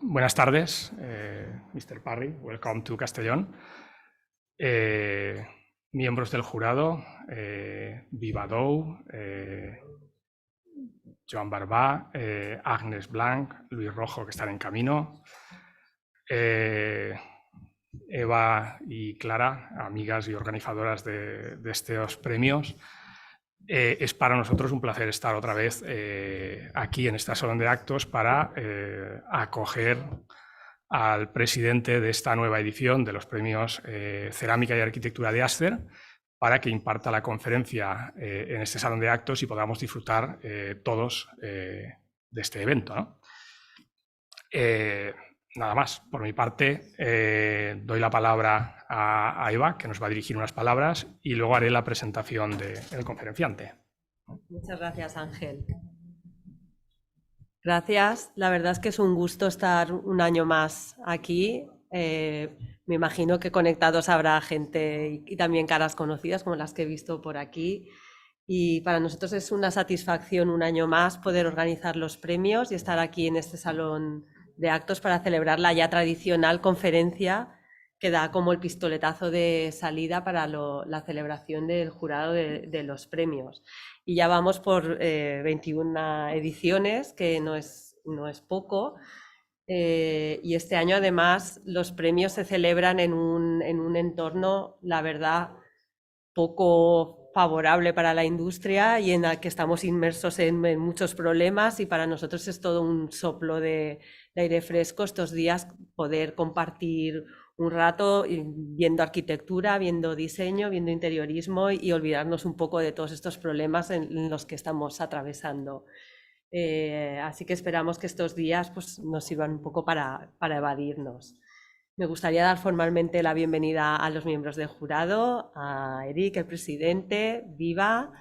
Buenas tardes, Mr. Parry. Welcome to Castellón. Miembros del jurado, Viva Dou, Joan Barbá, Agnes Blanc, Luis Rojo, que están en camino, Eva y Clara, amigas y organizadoras de estos premios. Es para nosotros un placer estar otra vez aquí en este salón de actos para acoger al presidente de esta nueva edición de los premios Cerámica y Arquitectura de Aster para que imparta la conferencia en este salón de actos y podamos disfrutar todos de este evento, ¿no? Nada más, por mi parte doy la palabra a Eva, que nos va a dirigir unas palabras, y luego haré la presentación del conferenciante. Muchas gracias, Ángel. Gracias, la verdad es que es un gusto estar un año más aquí. Me imagino que conectados habrá gente y también caras conocidas como las que he visto por aquí. Y para nosotros es una satisfacción un año más poder organizar los premios y estar aquí en este salón de actos para celebrar la ya tradicional conferencia que da como el pistoletazo de salida para la celebración del jurado de los premios. Y ya vamos por 21 ediciones, que no es poco. Y este año además los premios se celebran en un entorno, la verdad, poco favorable para la industria y en el que estamos inmersos en muchos problemas, y para nosotros es todo un soplo de aire fresco estos días poder compartir un rato viendo arquitectura, viendo diseño, viendo interiorismo y olvidarnos un poco de todos estos problemas en los que estamos atravesando. Así que esperamos que estos días pues, nos sirvan un poco para evadirnos. Me gustaría dar formalmente la bienvenida a los miembros del jurado, a Eric, el presidente, Viva,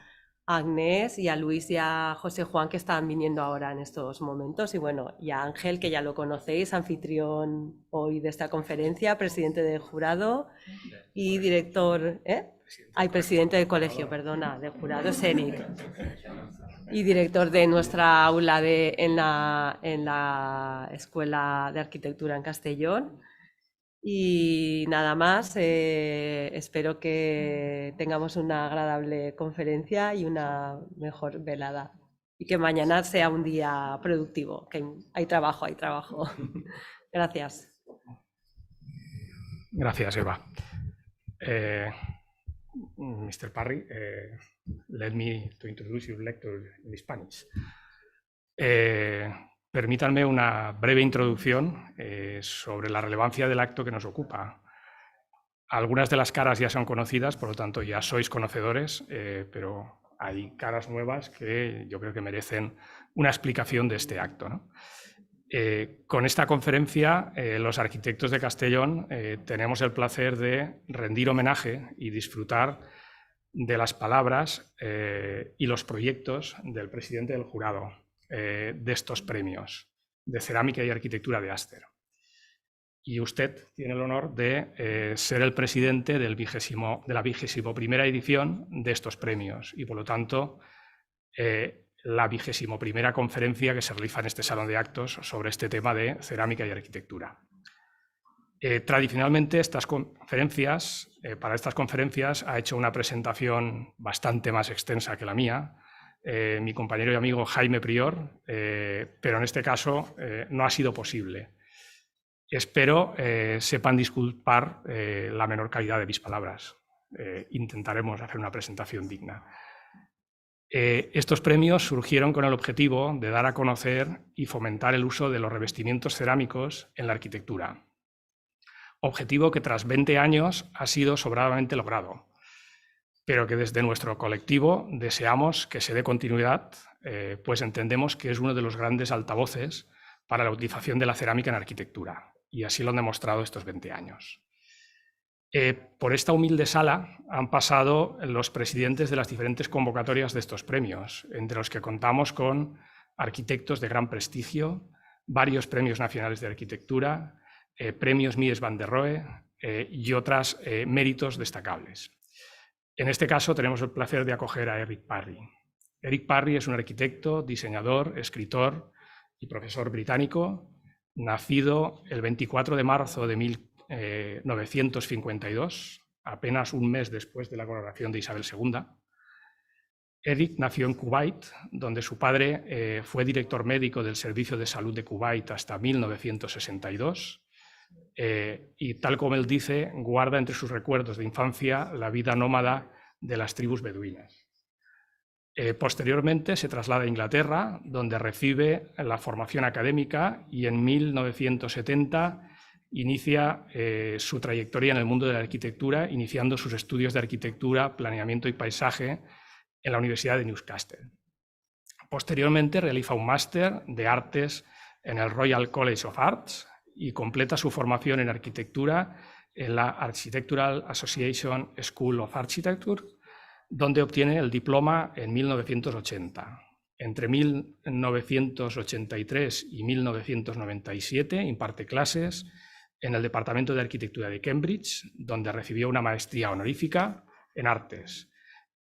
a Agnés y a Luis y a José Juan, que están viniendo ahora en estos momentos, y bueno, y a Ángel, que ya lo conocéis, anfitrión hoy de esta conferencia, presidente del jurado y director, presidente del colegio, perdona, del jurado es Eric, y director de nuestra aula en la Escuela de Arquitectura en Castellón. Y nada más, espero que tengamos una agradable conferencia y una mejor velada. Y que mañana sea un día productivo, que hay trabajo, hay trabajo. Gracias. Gracias, Eva. Mr. Parry, let me to introduce your lecture in Spanish. Permítanme una breve introducción sobre la relevancia del acto que nos ocupa. Algunas de las caras ya son conocidas, por lo tanto ya sois conocedores, pero hay caras nuevas que yo creo que merecen una explicación de este acto, ¿no? Con esta conferencia, los arquitectos de Castellón tenemos el placer de rendir homenaje y disfrutar de las palabras y los proyectos del presidente del jurado de estos premios de Cerámica y Arquitectura de Aster. Y usted tiene el honor de ser el presidente de la 21ª edición de estos premios y, por lo tanto, la 21ª conferencia que se realiza en este salón de actos sobre este tema de cerámica y arquitectura. Tradicionalmente, para estas conferencias ha hecho una presentación bastante más extensa que la mía mi compañero y amigo Jaime Prior, pero en este caso no ha sido posible. Espero sepan disculpar la menor calidad de mis palabras. Intentaremos hacer una presentación digna. Estos premios surgieron con el objetivo de dar a conocer y fomentar el uso de los revestimientos cerámicos en la arquitectura. Objetivo que tras 20 años ha sido sobradamente logrado, pero que desde nuestro colectivo deseamos que se dé continuidad, pues entendemos que es uno de los grandes altavoces para la utilización de la cerámica en arquitectura, y así lo han demostrado estos 20 años. Por esta humilde sala han pasado los presidentes de las diferentes convocatorias de estos premios, entre los que contamos con arquitectos de gran prestigio, varios premios nacionales de arquitectura, premios Mies van der Rohe y otros méritos destacables. En este caso tenemos el placer de acoger a Eric Parry. Eric Parry es un arquitecto, diseñador, escritor y profesor británico, nacido el 24 de marzo de 1952, apenas un mes después de la coronación de Isabel II. Eric nació en Kuwait, donde su padre fue director médico del Servicio de Salud de Kuwait hasta 1962, y tal como él dice, guarda entre sus recuerdos de infancia la vida nómada de las tribus beduinas. Posteriormente se traslada a Inglaterra, donde recibe la formación académica y en 1970 inicia su trayectoria en el mundo de la arquitectura, iniciando sus estudios de arquitectura, planeamiento y paisaje en la Universidad de Newcastle. Posteriormente realiza un máster de artes en el Royal College of Arts y completa su formación en arquitectura en la Architectural Association School of Architecture, donde obtiene el diploma en 1980. Entre 1983 y 1997 imparte clases en el Departamento de Arquitectura de Cambridge, donde recibió una maestría honorífica en artes.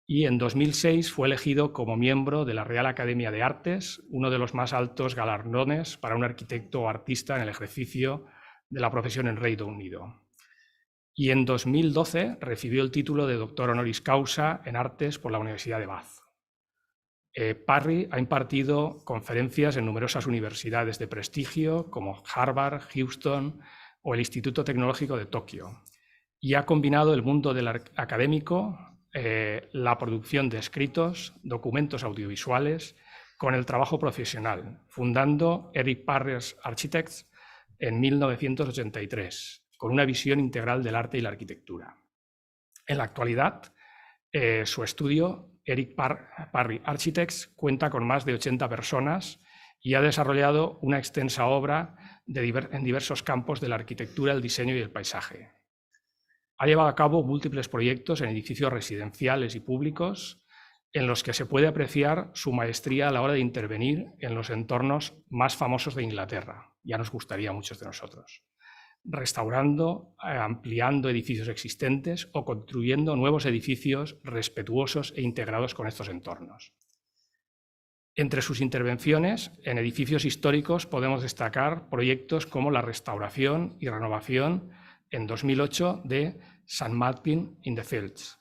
Y en 2006 fue elegido como miembro de la Real Academia de Artes, uno de los más altos galardones para un arquitecto o artista en el ejercicio de la profesión en Reino Unido. Y en 2012 recibió el título de doctor honoris causa en artes por la Universidad de Bath. Parry ha impartido conferencias en numerosas universidades de prestigio como Harvard, Houston o el Instituto Tecnológico de Tokio, y ha combinado el mundo del académico, la producción de escritos, documentos audiovisuales, con el trabajo profesional, fundando Eric Parry's Architects en 1983, con una visión integral del arte y la arquitectura. En la actualidad, su estudio, Eric Parry Architects, cuenta con más de 80 personas y ha desarrollado una extensa obra en diversos campos de la arquitectura, el diseño y el paisaje. Ha llevado a cabo múltiples proyectos en edificios residenciales y públicos en los que se puede apreciar su maestría a la hora de intervenir en los entornos más famosos de Inglaterra. Ya nos gustaría a muchos de nosotros. Restaurando, ampliando edificios existentes o construyendo nuevos edificios respetuosos e integrados con estos entornos. Entre sus intervenciones en edificios históricos podemos destacar proyectos como la restauración y renovación en 2008 de St. Martin in the Fields,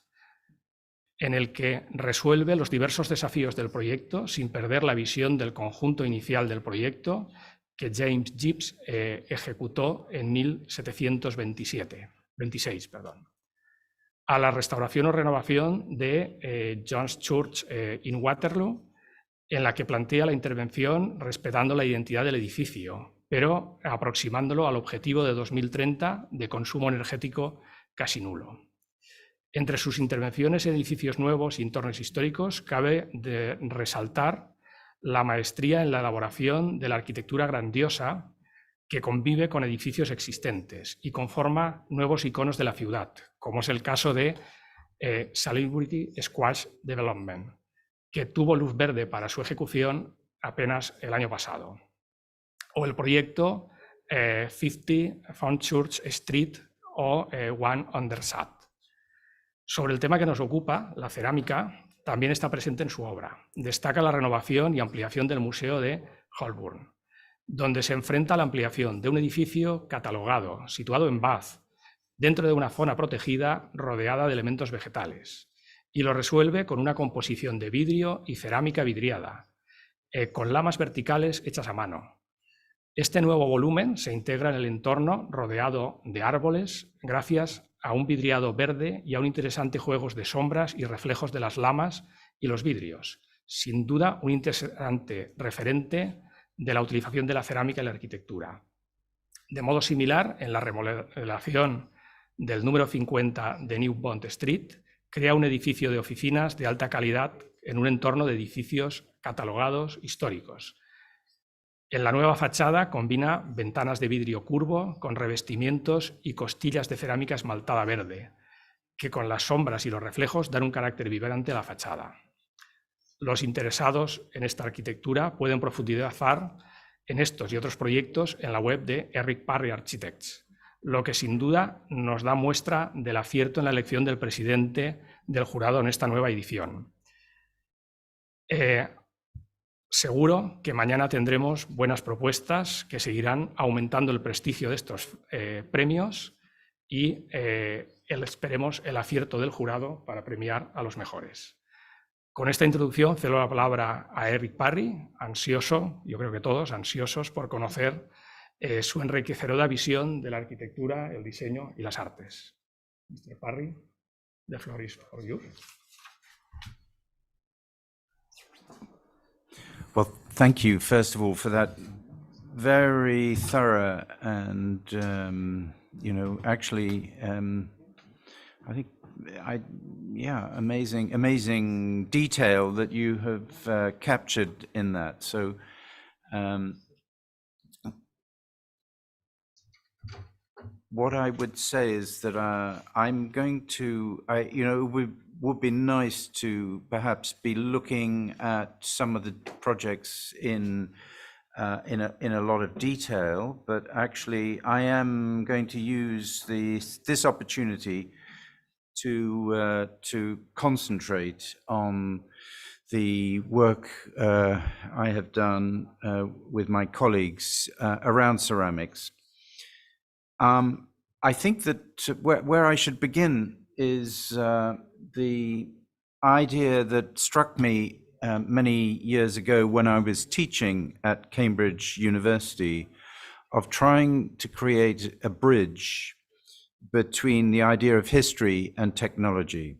en el que resuelve los diversos desafíos del proyecto sin perder la visión del conjunto inicial del proyecto que James Gibbs ejecutó en 1726. A la restauración o renovación de John's Church in Waterloo, en la que plantea la intervención respetando la identidad del edificio, pero aproximándolo al objetivo de 2030 de consumo energético casi nulo. Entre sus intervenciones en edificios nuevos y entornos históricos cabe resaltar la maestría en la elaboración de la arquitectura grandiosa que convive con edificios existentes y conforma nuevos iconos de la ciudad, como es el caso de Salisbury Squash Development, que tuvo luz verde para su ejecución apenas el año pasado. O el proyecto 50 Fenchurch Street o One Undersat. Sobre el tema que nos ocupa, la cerámica, también está presente en su obra. Destaca la renovación y ampliación del Museo de Holborn, donde se enfrenta a la ampliación de un edificio catalogado, situado en Bath, dentro de una zona protegida rodeada de elementos vegetales, y lo resuelve con una composición de vidrio y cerámica vidriada, con lamas verticales hechas a mano. Este nuevo volumen se integra en el entorno rodeado de árboles gracias a un vidriado verde y a un interesante juego de sombras y reflejos de las lamas y los vidrios. Sin duda, un interesante referente de la utilización de la cerámica en la arquitectura. De modo similar, en la remodelación del número 50 de New Bond Street, crea un edificio de oficinas de alta calidad en un entorno de edificios catalogados históricos. En la nueva fachada combina ventanas de vidrio curvo con revestimientos y costillas de cerámica esmaltada verde, que con las sombras y los reflejos dan un carácter vibrante a la fachada. Los interesados en esta arquitectura pueden profundizar en estos y otros proyectos en la web de Eric Parry Architects, lo que sin duda nos da muestra del acierto en la elección del presidente del jurado en esta nueva edición. seguro que mañana tendremos buenas propuestas que seguirán aumentando el prestigio de estos premios y esperemos el acierto del jurado para premiar a los mejores. Con esta introducción cedo la palabra a Eric Parry, ansioso, yo creo que todos ansiosos por conocer su enriquecedora visión de la arquitectura, el diseño y las artes. Mr. Parry, the floor is for you. Well, thank you, first of all, for that very thorough and, actually, I think, amazing detail that you have captured in that. So, what I would say is that I'm going to, it would be nice to perhaps be looking at some of the projects in a lot of detail, but actually I am going to use this opportunity to concentrate on the work I have done with my colleagues around ceramics. I think that where I should begin is the idea that struck me many years ago when I was teaching at Cambridge University of trying to create a bridge between the idea of history and technology.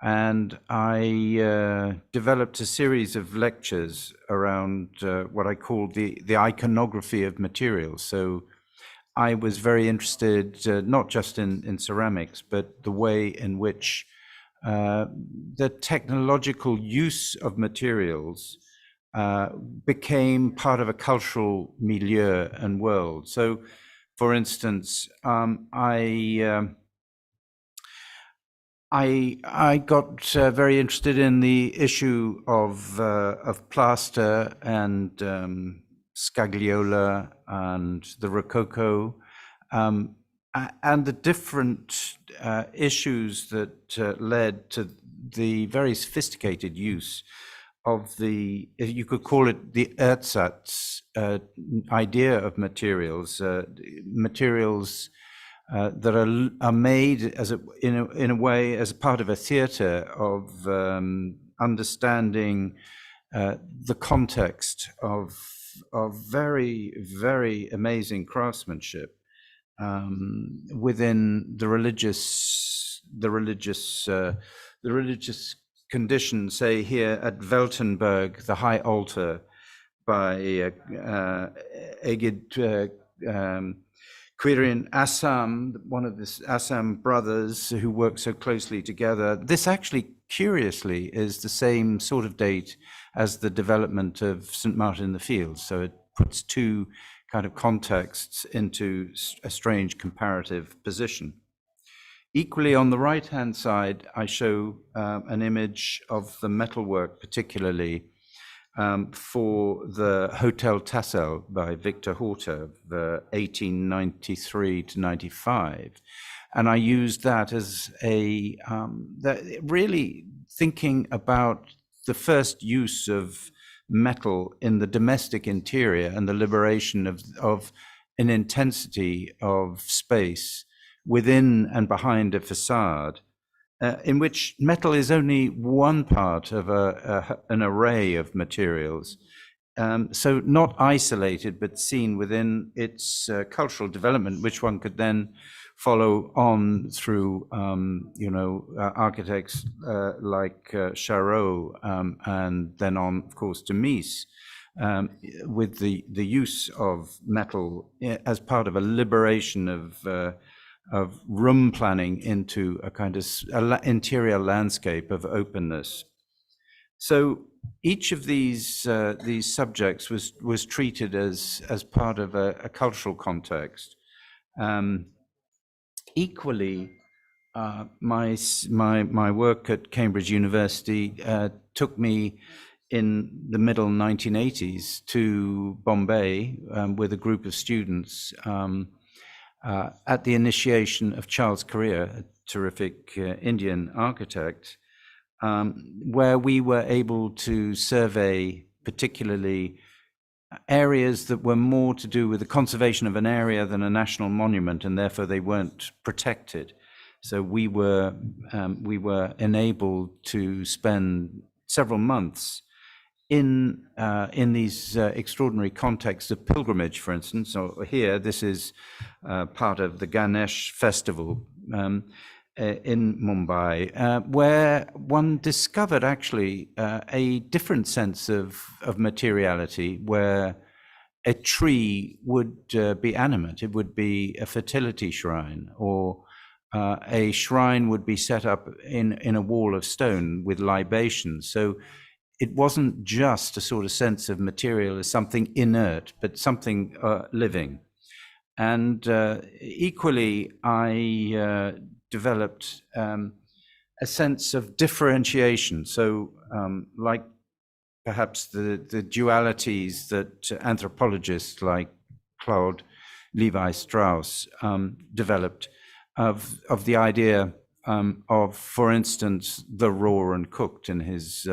And I developed a series of lectures around what I called the iconography of materials. So I was very interested not just in ceramics, but the way in which the technological use of materials became part of a cultural milieu and world. So, for instance, I got very interested in the issue of plaster and scagliola and the Rococo, and the different issues that led to the very sophisticated use of you could call it the ersatz idea of materials, materials that are made in a way as a part of a theater of understanding the context of very, very amazing craftsmanship within the religious conditions. Say here at Weltenberg, the high altar by Egid Quirin Assam, one of the Assam brothers who work so closely together. This actually, curiously, is the same sort of date as the development of St. Martin in the Fields. So it puts two kind of contexts into a strange comparative position. Equally, on the right-hand side, I show an image of the metalwork, particularly for the Hotel Tassel by Victor Horta, 1893 to 95. And I used that as really thinking about the first use of metal in the domestic interior and the liberation of an intensity of space within and behind a facade, in which metal is only one part of an array of materials. So not isolated, but seen within its cultural development, which one could then follow on through, architects like Charot, and then on, of course, to Mies, with the use of metal as part of a liberation of room planning into a kind of interior landscape of openness. So each of these subjects was treated as part of a cultural context. Equally, my work at Cambridge University took me in the middle 1980s to Bombay with a group of students at the initiation of Charles Correa, a terrific Indian architect, where we were able to survey particularly areas that were more to do with the conservation of an area than a national monument, and therefore they weren't protected. So we were enabled to spend several months in these extraordinary contexts of pilgrimage, for instance. So here, this is part of the Ganesh festival in Mumbai, where one discovered actually a different sense of materiality, where a tree would be animate. It would be a fertility shrine, or a shrine would be set up in a wall of stone with libations. So it wasn't just a sort of sense of material as something inert, but something living. And equally, I developed a sense of differentiation. So like perhaps the dualities that anthropologists like Claude Levi-Strauss developed of the idea of, for instance, the raw and cooked in his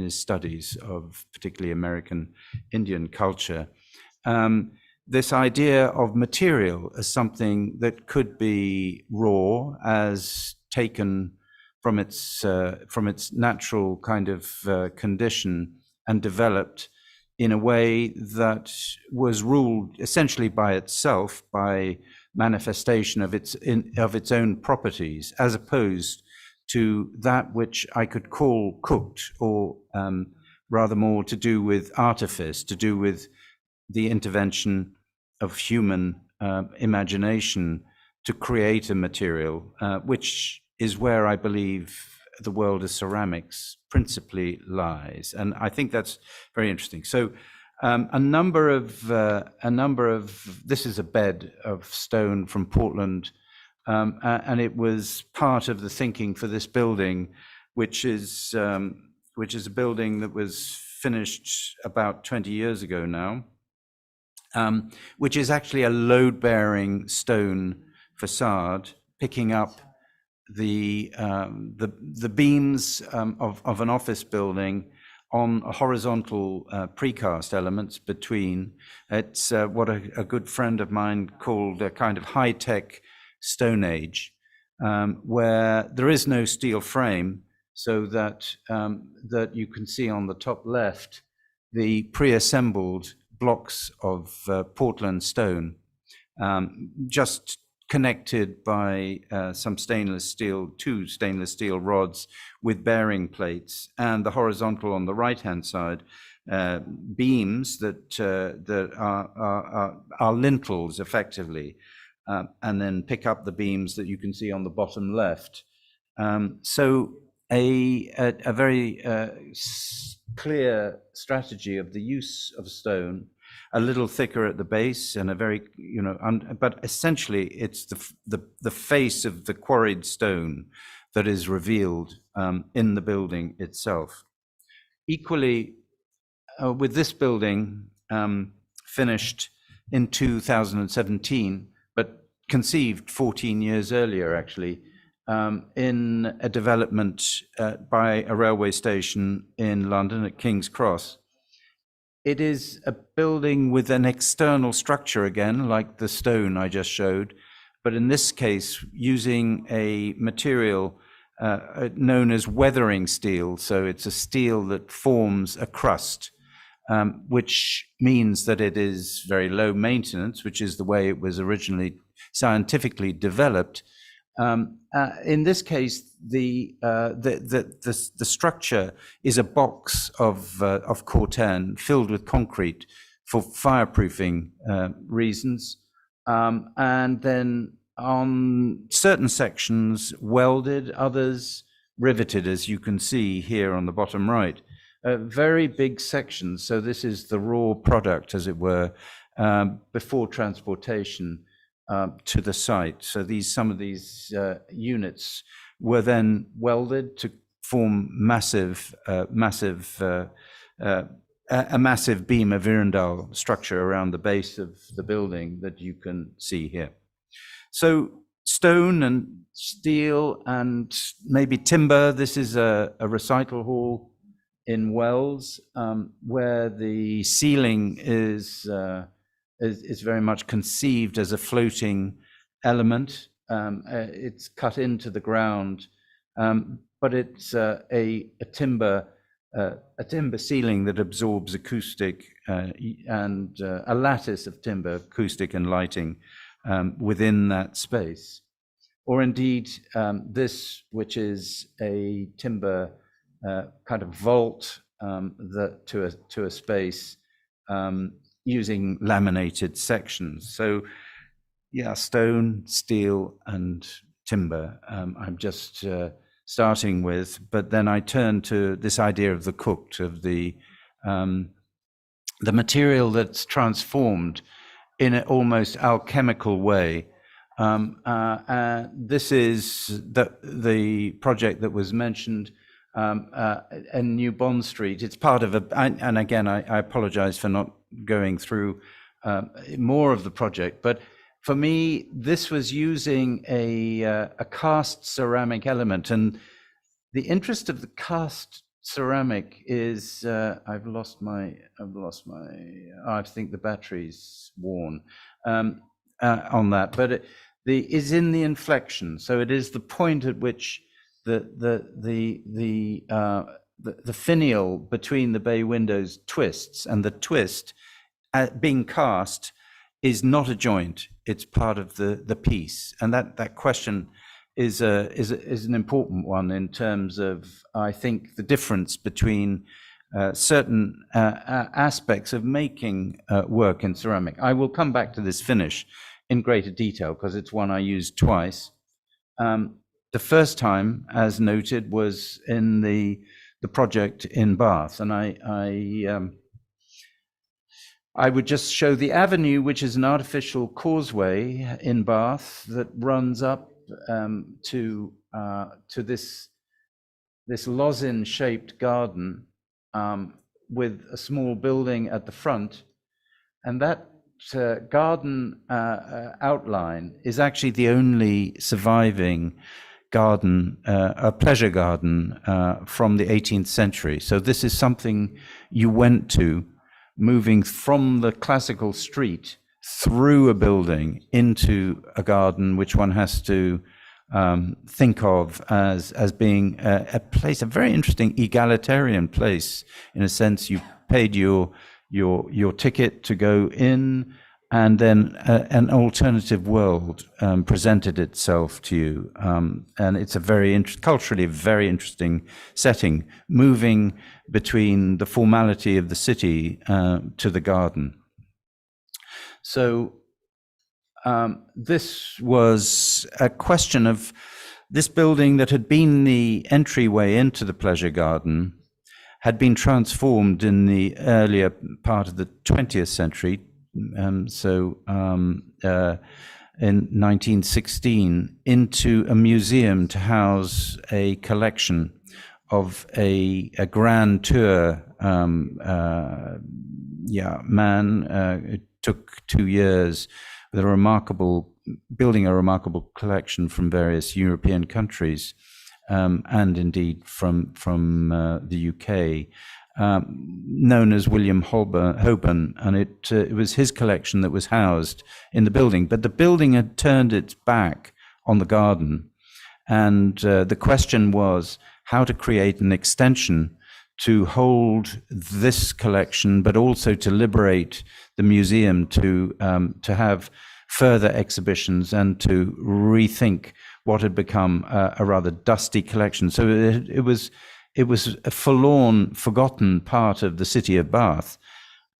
studies of particularly American Indian culture. This idea of material as something that could be raw, as taken from its natural kind of condition, and developed in a way that was ruled essentially by itself, by manifestation of its own properties, as opposed to that which I could call cooked, or rather more to do with artifice, to do with the intervention of human imagination to create a material, which is where I believe the world of ceramics principally lies. And I think that's very interesting. So a number of this is a bed of stone from Portland, and it was part of the thinking for this building, which is a building that was finished about 20 years ago now, which is actually a load-bearing stone facade, picking up the beams of an office building on horizontal precast elements between. It's what a good friend of mine called a kind of high-tech Stone Age, where there is no steel frame, so that that you can see on the top left the pre-assembled blocks of Portland stone, just connected by some two stainless steel rods with bearing plates, and the horizontal on the right-hand side beams that are lintels effectively, and then pick up the beams that you can see on the bottom left. So a very clear strategy of the use of stone, a little thicker at the base, and a very, but essentially it's the face of the quarried stone that is revealed in the building itself. Equally, with this building, finished in 2017, but conceived 14 years earlier, actually, in a development by a railway station in London at King's Cross. It is a building with an external structure again, like the stone I just showed, but in this case using a material known as weathering steel. So it's a steel that forms a crust, which means that it is very low maintenance, which is the way it was originally scientifically developed. In this case, the structure is a box of corten filled with concrete for fireproofing reasons, and then on certain sections welded, others riveted, as you can see here on the bottom right. Very big sections. So this is the raw product, as it were, before transportation to the site. So some of these units were then welded to form a massive beam of Virundale structure around the base of the building that you can see here. So stone and steel and maybe timber. This is a recital hall in Wells, where the ceiling is very much conceived as a floating element. It's cut into the ground, but it's a timber ceiling that absorbs acoustic and a lattice of timber, acoustic and lighting within that space. Or indeed, this, which is a timber kind of vault to a space using laminated sections. So, yeah, stone, steel, and timber. I'm just starting with, but then I turn to this idea of the cooked, of the material that's transformed in an almost alchemical way. This is the project that was mentioned in New Bond Street. It's part of and again, I apologize for not going through more of the project, but for me, this was using a cast ceramic element, and the interest of the cast ceramic is I think the battery's worn on that, but is in the inflection. So it is the point at which the finial between the bay windows twists, and the twist being cast is not a joint, it's part of the piece. And that question is an important one in terms of, I think, the difference between certain aspects of making work in ceramic. I will come back to this finish in greater detail because it's one I used twice. The first time, as noted, was in the project in Bath, and I would just show the avenue, which is an artificial causeway in Bath that runs up to this lozenge-shaped garden with a small building at the front, and that garden outline is actually the only surviving garden, a pleasure garden from the 18th century. So this is something you went to, moving from the classical street through a building into a garden, which one has to think of as being a place, a very interesting egalitarian place. In a sense, you paid your ticket to go in, and then an alternative world presented itself to you. And it's a culturally very interesting setting, moving between the formality of the city to the garden. So this was a question of this building that had been the entryway into the pleasure garden, had been transformed in the earlier part of the 20th century. In 1916, into a museum to house a collection of a grand tour man. It took 2 years with building a remarkable collection from various European countries, and indeed from the UK, known as William Holborn, and it was his collection that was housed in the building. But the building had turned its back on the garden, and the question was how to create an extension to hold this collection, but also to liberate the museum to have further exhibitions and to rethink what had become a rather dusty collection. So it was a forlorn, forgotten part of the city of Bath.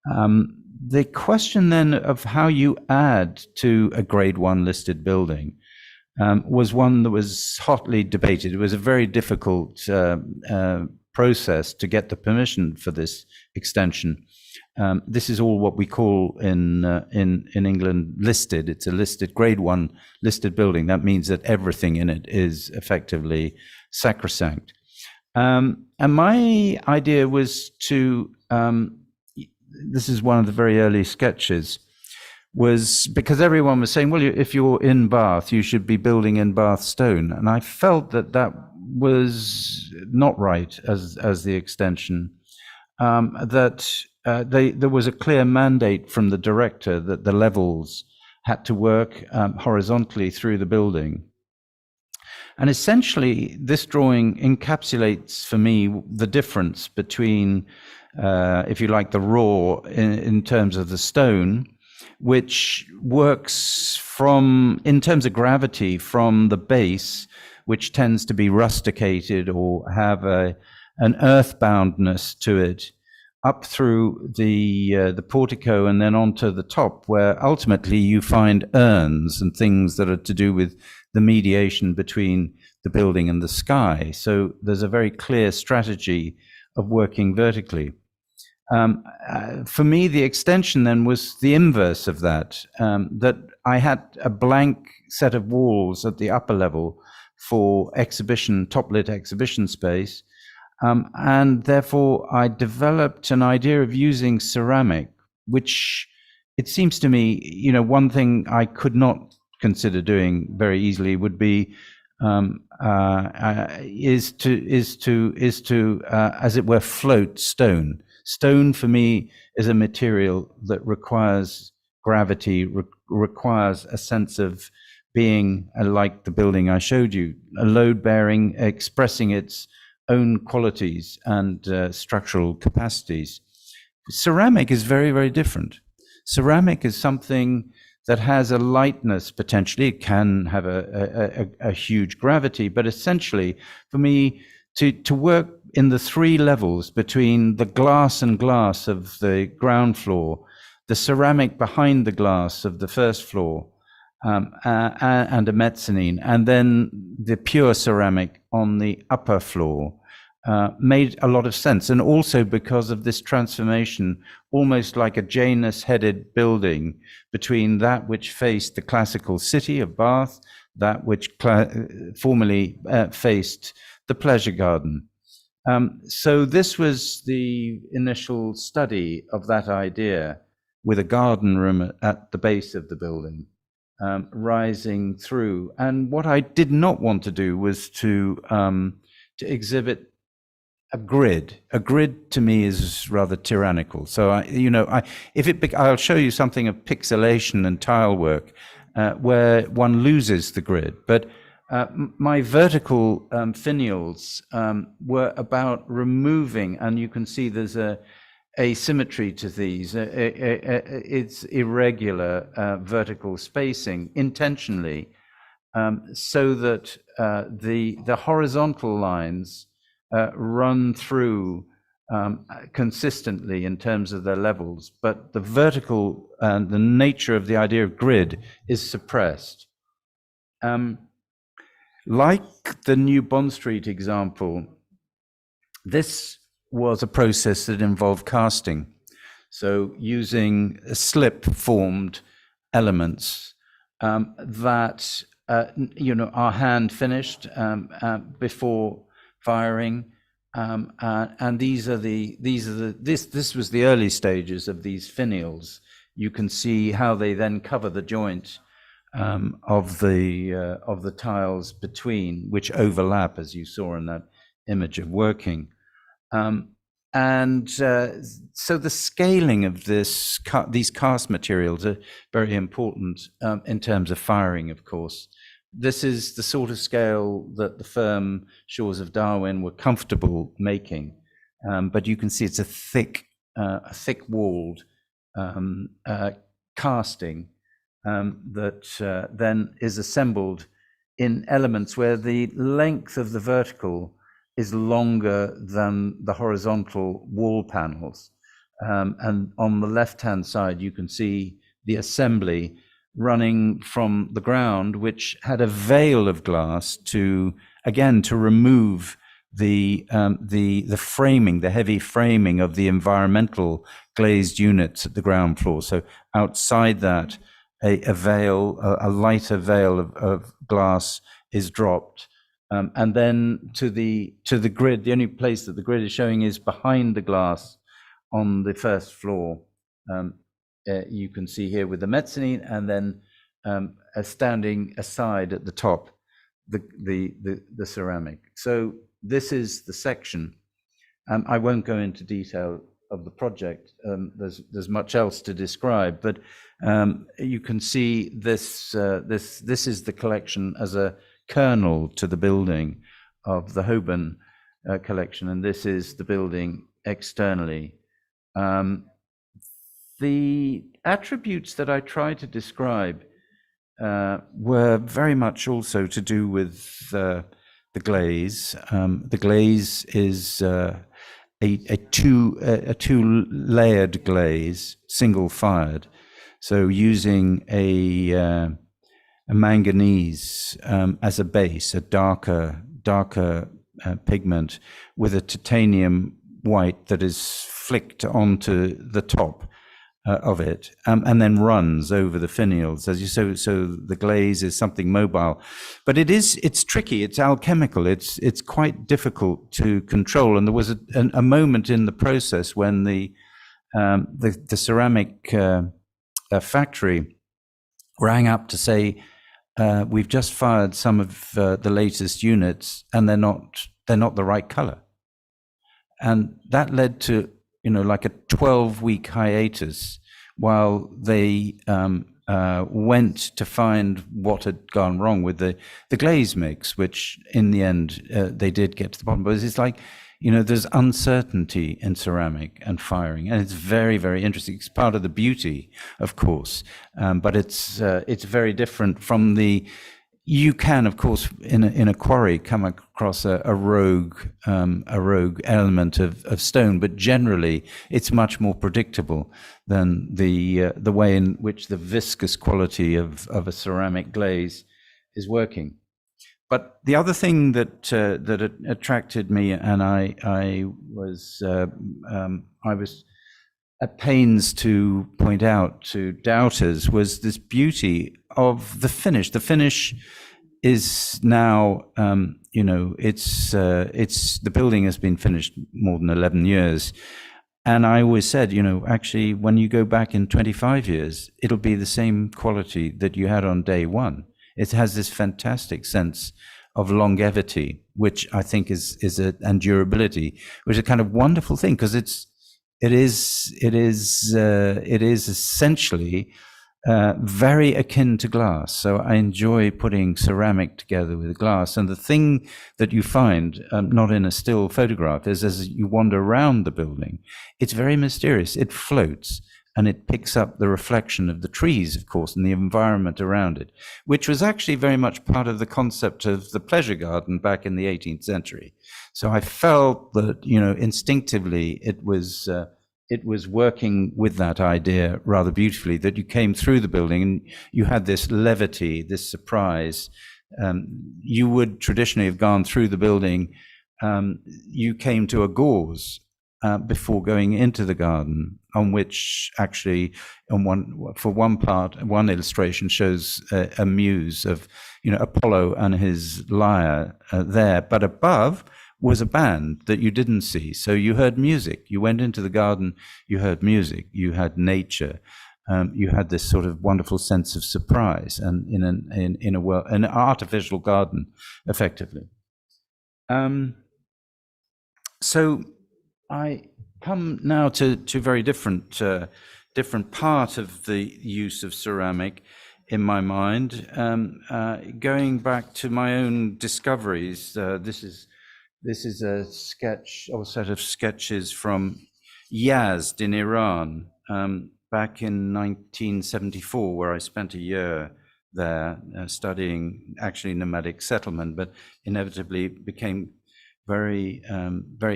The question then of how you add to a Grade 1 listed building was one that was hotly debated. It was a very difficult process to get the permission for this extension. This is all what we call in England listed. It's a listed Grade 1 listed building. That means that everything in it is effectively sacrosanct. And my idea was to, this is one of the very early sketches, was because everyone was saying, well, if you're in Bath, you should be building in Bath stone. And I felt that was not right as the extension. there was a clear mandate from the director that the levels had to work horizontally through the building. And essentially, this drawing encapsulates for me the difference between, if you like, the raw in terms of the stone, which works in terms of gravity from the base, which tends to be rusticated or have an earthboundness to it, up through the portico and then onto the top, where ultimately you find urns and things that are to do with the mediation between the building and the sky. So there's a very clear strategy of working vertically. For me, the extension then was the inverse of that, that I had a blank set of walls at the upper level for exhibition, top-lit exhibition space. And therefore, I developed an idea of using ceramic, which it seems to me, one thing I could not consider doing very easily would be is to as it were, float stone. Stone for me is a material that requires gravity, requires a sense of being like the building I showed you, a load bearing, expressing its own qualities and structural capacities. Ceramic is very, very different. Ceramic is something that has a lightness potentially. It can have a huge gravity, but essentially, for me, to work in the three levels between the glass and glass of the ground floor, the ceramic behind the glass of the first floor, and a mezzanine, and then the pure ceramic on the upper floor, made a lot of sense. And also because of this transformation, almost like a Janus-headed building between that which faced the classical city of Bath, that which formerly faced the pleasure garden. So this was the initial study of that idea, with a garden room at the base of the building, rising through. And what I did not want to do was to exhibit a grid. A grid to me is rather tyrannical. So I'll show you something of pixelation and tile work where one loses the grid. But my vertical finials were about removing, and you can see there's a asymmetry to these. It's irregular vertical spacing intentionally, so that the horizontal lines run through consistently in terms of their levels, but the vertical and the nature of the idea of grid is suppressed. Like the New Bond Street example, this was a process that involved casting. So using slip-formed elements that are hand finished before firing, and this was the early stages of these finials. You can see how they then cover the joint of the tiles between, which overlap, as you saw in that image of working. So the scaling of these cast materials are very important in terms of firing, of course. This is the sort of scale that the firm Shores of Darwin were comfortable making, but you can see it's a thick-walled casting that then is assembled in elements where the length of the vertical is longer than the horizontal wall panels. And on the left-hand side, you can see the assembly running from the ground, which had a veil of glass to remove the framing, the heavy framing of the environmental glazed units at the ground floor. So outside that, a lighter veil of glass is dropped. And then to the grid, the only place that the grid is showing is behind the glass on the first floor. You can see here with the mezzanine, and then standing aside at the top, the ceramic. So this is the section. I won't go into detail the project. There's much else to describe, but you can see this is the collection as a kernel to the building of the Holborn collection, and this is the building externally. The attributes that I tried to describe were very much also to do with the glaze. The glaze is a two-layered glaze, single-fired. So using a manganese as a base, a darker pigment with a titanium white that is flicked onto the top of it, and then runs over the finials. So the glaze is something mobile, but it's tricky. It's alchemical. It's quite difficult to control. And there was a moment in the process when the ceramic factory rang up to say, we've just fired some of the latest units, and they're not the right color, and that led to like a 12-week hiatus while they went to find what had gone wrong with the glaze mix, which in the end they did get to the bottom. But it's like, there's uncertainty in ceramic and firing, and it's very, very interesting. It's part of the beauty, of course, but it's very different from the. You can, of course, in a quarry, come across a rogue element of stone, but generally it's much more predictable than the way in which the viscous quality of a ceramic glaze is working. But the other thing that attracted me, and I was at pains to point out to doubters, was this beauty of the finish. The finish is now, it's the building has been finished more than 11 years. And I always said, actually, when you go back in 25 years, it'll be the same quality that you had on day one. It has this fantastic sense of longevity, which I think is and durability, which is a kind of wonderful thing, because it is essentially very akin to glass. So I enjoy putting ceramic together with glass. And the thing that you find, not in a still photograph, is as you wander around the building, it's very mysterious. It floats, and it picks up the reflection of the trees, of course, and the environment around it, which was actually very much part of the concept of the pleasure garden back in the 18th century. So I felt that, instinctively it was working with that idea rather beautifully, that you came through the building and you had this levity, this surprise. You would traditionally have gone through the building. You came to a gauze before going into the garden, on which actually one illustration shows a muse of Apollo and his lyre there, but above was a band that you didn't see. So you heard music. You went into the garden, you heard music, you had nature, you had this sort of wonderful sense of surprise, and in an artificial garden, effectively. So I come now to very different part of the use of ceramic in my mind. Going back to my own discoveries, this is a sketch or set of sketches from Yazd in Iran, back in 1974, where I spent a year there studying actually nomadic settlement, but inevitably became very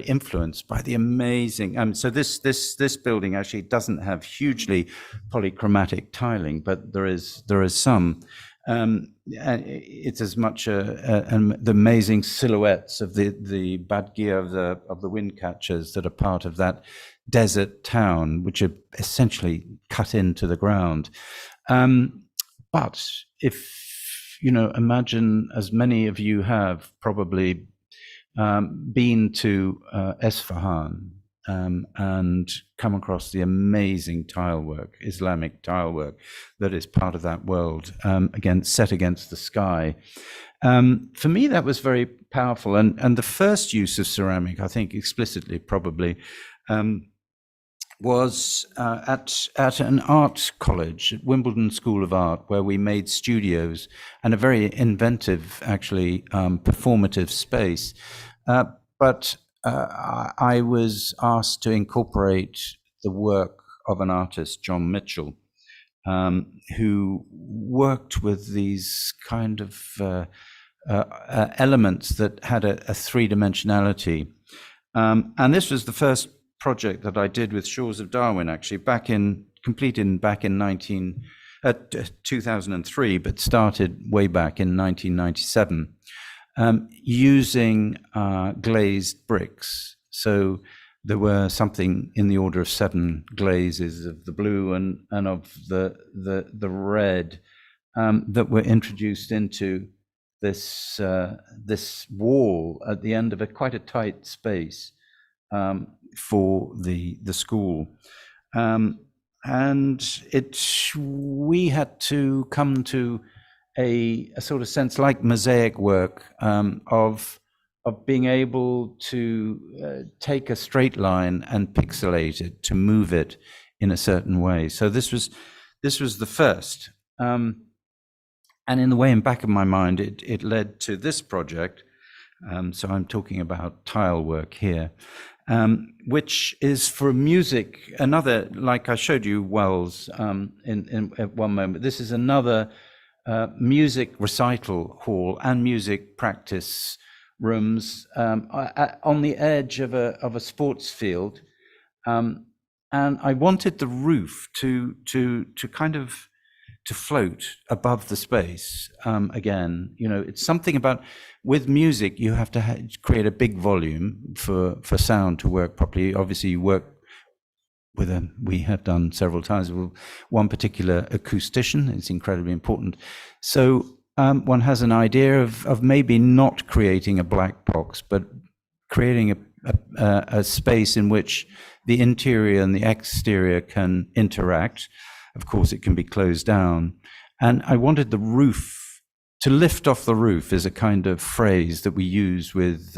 influenced by the amazing. So this building actually doesn't have hugely polychromatic tiling, but there is some. It's as much the amazing silhouettes of the badgia of the wind catchers that are part of that desert town, which are essentially cut into the ground. But if imagine, as many of you have probably been to Esfahan and come across the amazing tile work, Islamic tile work, that is part of that world, again, set against the sky. For me, that was very powerful. And the first use of ceramic, I think explicitly probably, was at an art college at Wimbledon School of Art, where we made studios and a very inventive, actually, performative space. But I was asked to incorporate the work of an artist, John Mitchell, who worked with these kind of elements that had a three-dimensionality. And this was the first project that I did with Shores of Darwin, actually, completed back in 2003, but started way back in 1997, using glazed bricks. So there were something in the order of 7 glazes of the blue and of the red that were introduced into this wall at the end of quite a tight space for the school, and we had to come to a sort of sense, like mosaic work, of being able to take a straight line and pixelate it, to move it in a certain way. So this was the first, and in the way in back of my mind, it led to this project. So I'm talking about tile work here, which is for music. Another, like I showed you Wells in at one moment. This is another music recital hall and music practice rooms on the edge of a sports field, and I wanted the roof to kind of to float above the space. Again, you know, it's something about, with music, you have to create a big volume for sound to work properly. Obviously, you work with we have done several times with one particular acoustician. It's incredibly important. So one has an idea of maybe not creating a black box, but creating a space in which the interior and the exterior can interact. Of course, it can be closed down. And I wanted the roof, to lift off the roof is a kind of phrase that we use with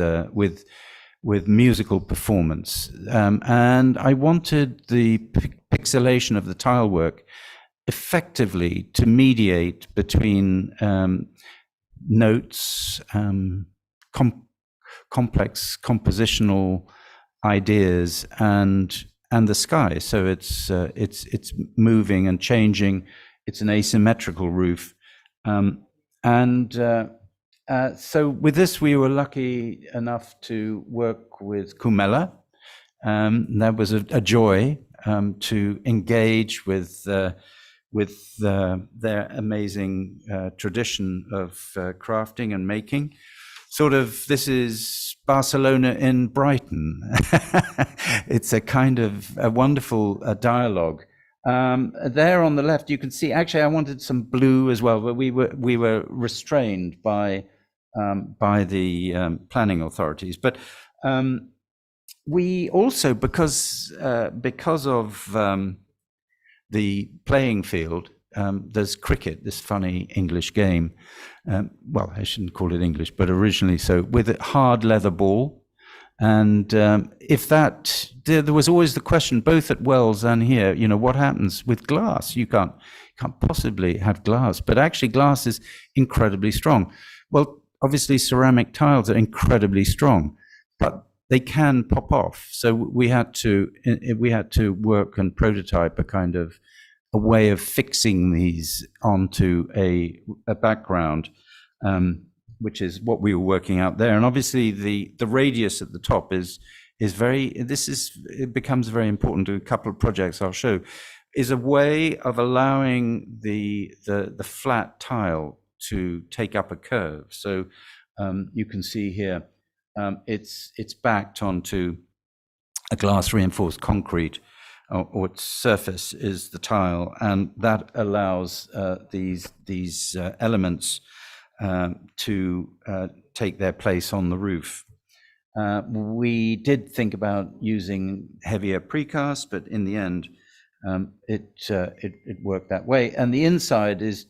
musical performance. And I wanted the pixelation of the tile work effectively to mediate between notes, complex compositional ideas, and the sky. So it's moving and changing. It's an asymmetrical roof, so with this, we were lucky enough to work with Kumela. That was a joy to engage with their amazing tradition of crafting and making. Sort of, this is Barcelona in Brighton. It's a kind of a wonderful dialogue. There on the left, you can see, actually, I wanted some blue as well, but we were restrained by the planning authorities. But we also, because of the playing field, there's cricket, this funny English game. Well, I shouldn't call it English, but originally so, with a hard leather ball. And if that, there was always the question, both at Wells and here, you know, what happens with glass? You can't possibly have glass, but actually glass is incredibly strong. Well, obviously ceramic tiles are incredibly strong, but they can pop off. So we had to work and prototype a way of fixing these onto a background, which is what we were working out there. And obviously the radius at the top it becomes very important to a couple of projects I'll show, is a way of allowing the flat tile to take up a curve. So you can see here, it's backed onto a glass reinforced concrete, or its surface is the tile, and that allows these elements to take their place on the roof. We did think about using heavier precast, but in the end, it worked that way. And the inside is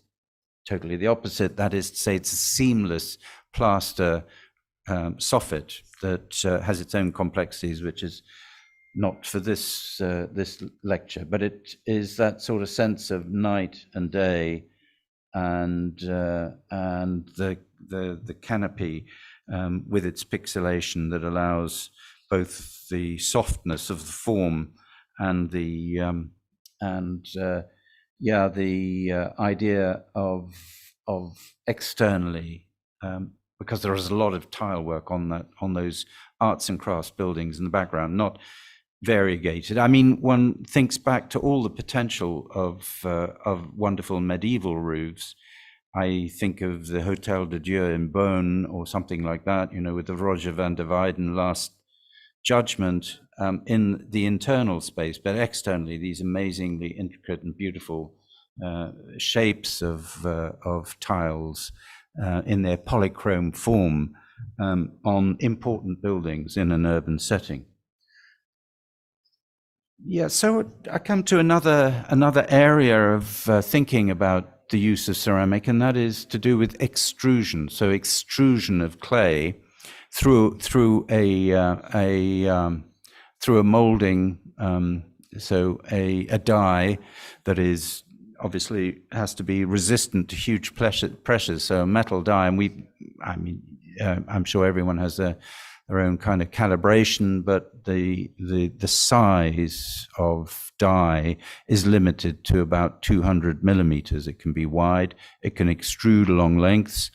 totally the opposite. That is to say, it's a seamless plaster soffit that has its own complexities, which is not for this this lecture, but it is that sort of sense of night and day, and the canopy with its pixelation that allows both the softness of the form and the idea of externally, because there is a lot of tile work on those arts and crafts buildings in the background, not variegated. I mean, one thinks back to all the potential of wonderful medieval roofs. I think of the Hotel de Dieu in Beaune or something like that, you know, with the Roger van der Weyden Last Judgment in the internal space, but externally these amazingly intricate and beautiful shapes of tiles in their polychrome form on important buildings in an urban setting. Yeah, so I come to another area of thinking about the use of ceramic, and that is to do with extrusion. So extrusion of clay through a molding, so a die that is obviously has to be resistant to huge pressures. So a metal die, and I'm sure everyone has their own kind of calibration, but the size of die is limited to about 200 millimeters. It can be wide, it can extrude along lengths,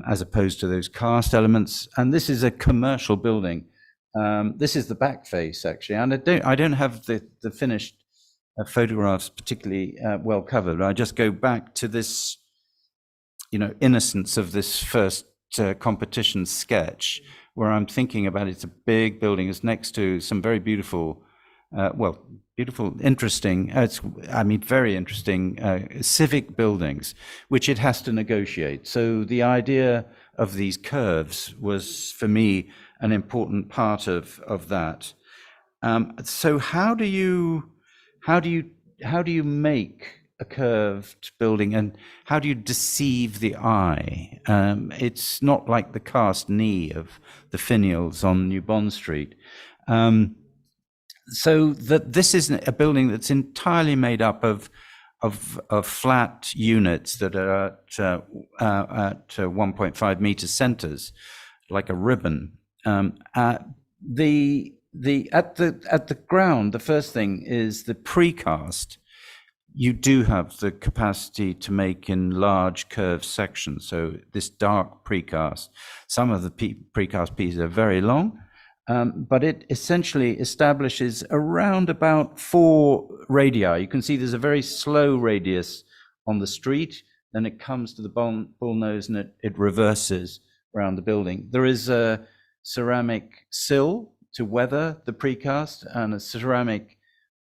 as opposed to those cast elements. And this is a commercial building. This is the back face, actually, and I don't have the finished photographs particularly well covered. I just go back to this, you know, innocence of this first competition sketch, where I'm thinking about it's a big building. It's next to some very beautiful, interesting, very interesting civic buildings, which it has to negotiate. So the idea of these curves was, for me, an important part of that. So how do you make a curved building, and how do you deceive the eye? It's not like the cast knee of the finials on New Bond Street. So that this is a building that's entirely made up of flat units that are at 1.5 meter centers, like a ribbon. At the ground, the first thing is the precast. You do have the capacity to make in large curved sections. So this dark precast, some of the precast pieces are very long, but it essentially establishes around about 4 radii. You can see there's a very slow radius on the street, then it comes to the bull nose and it reverses around the building. There is a ceramic sill to weather the precast and a ceramic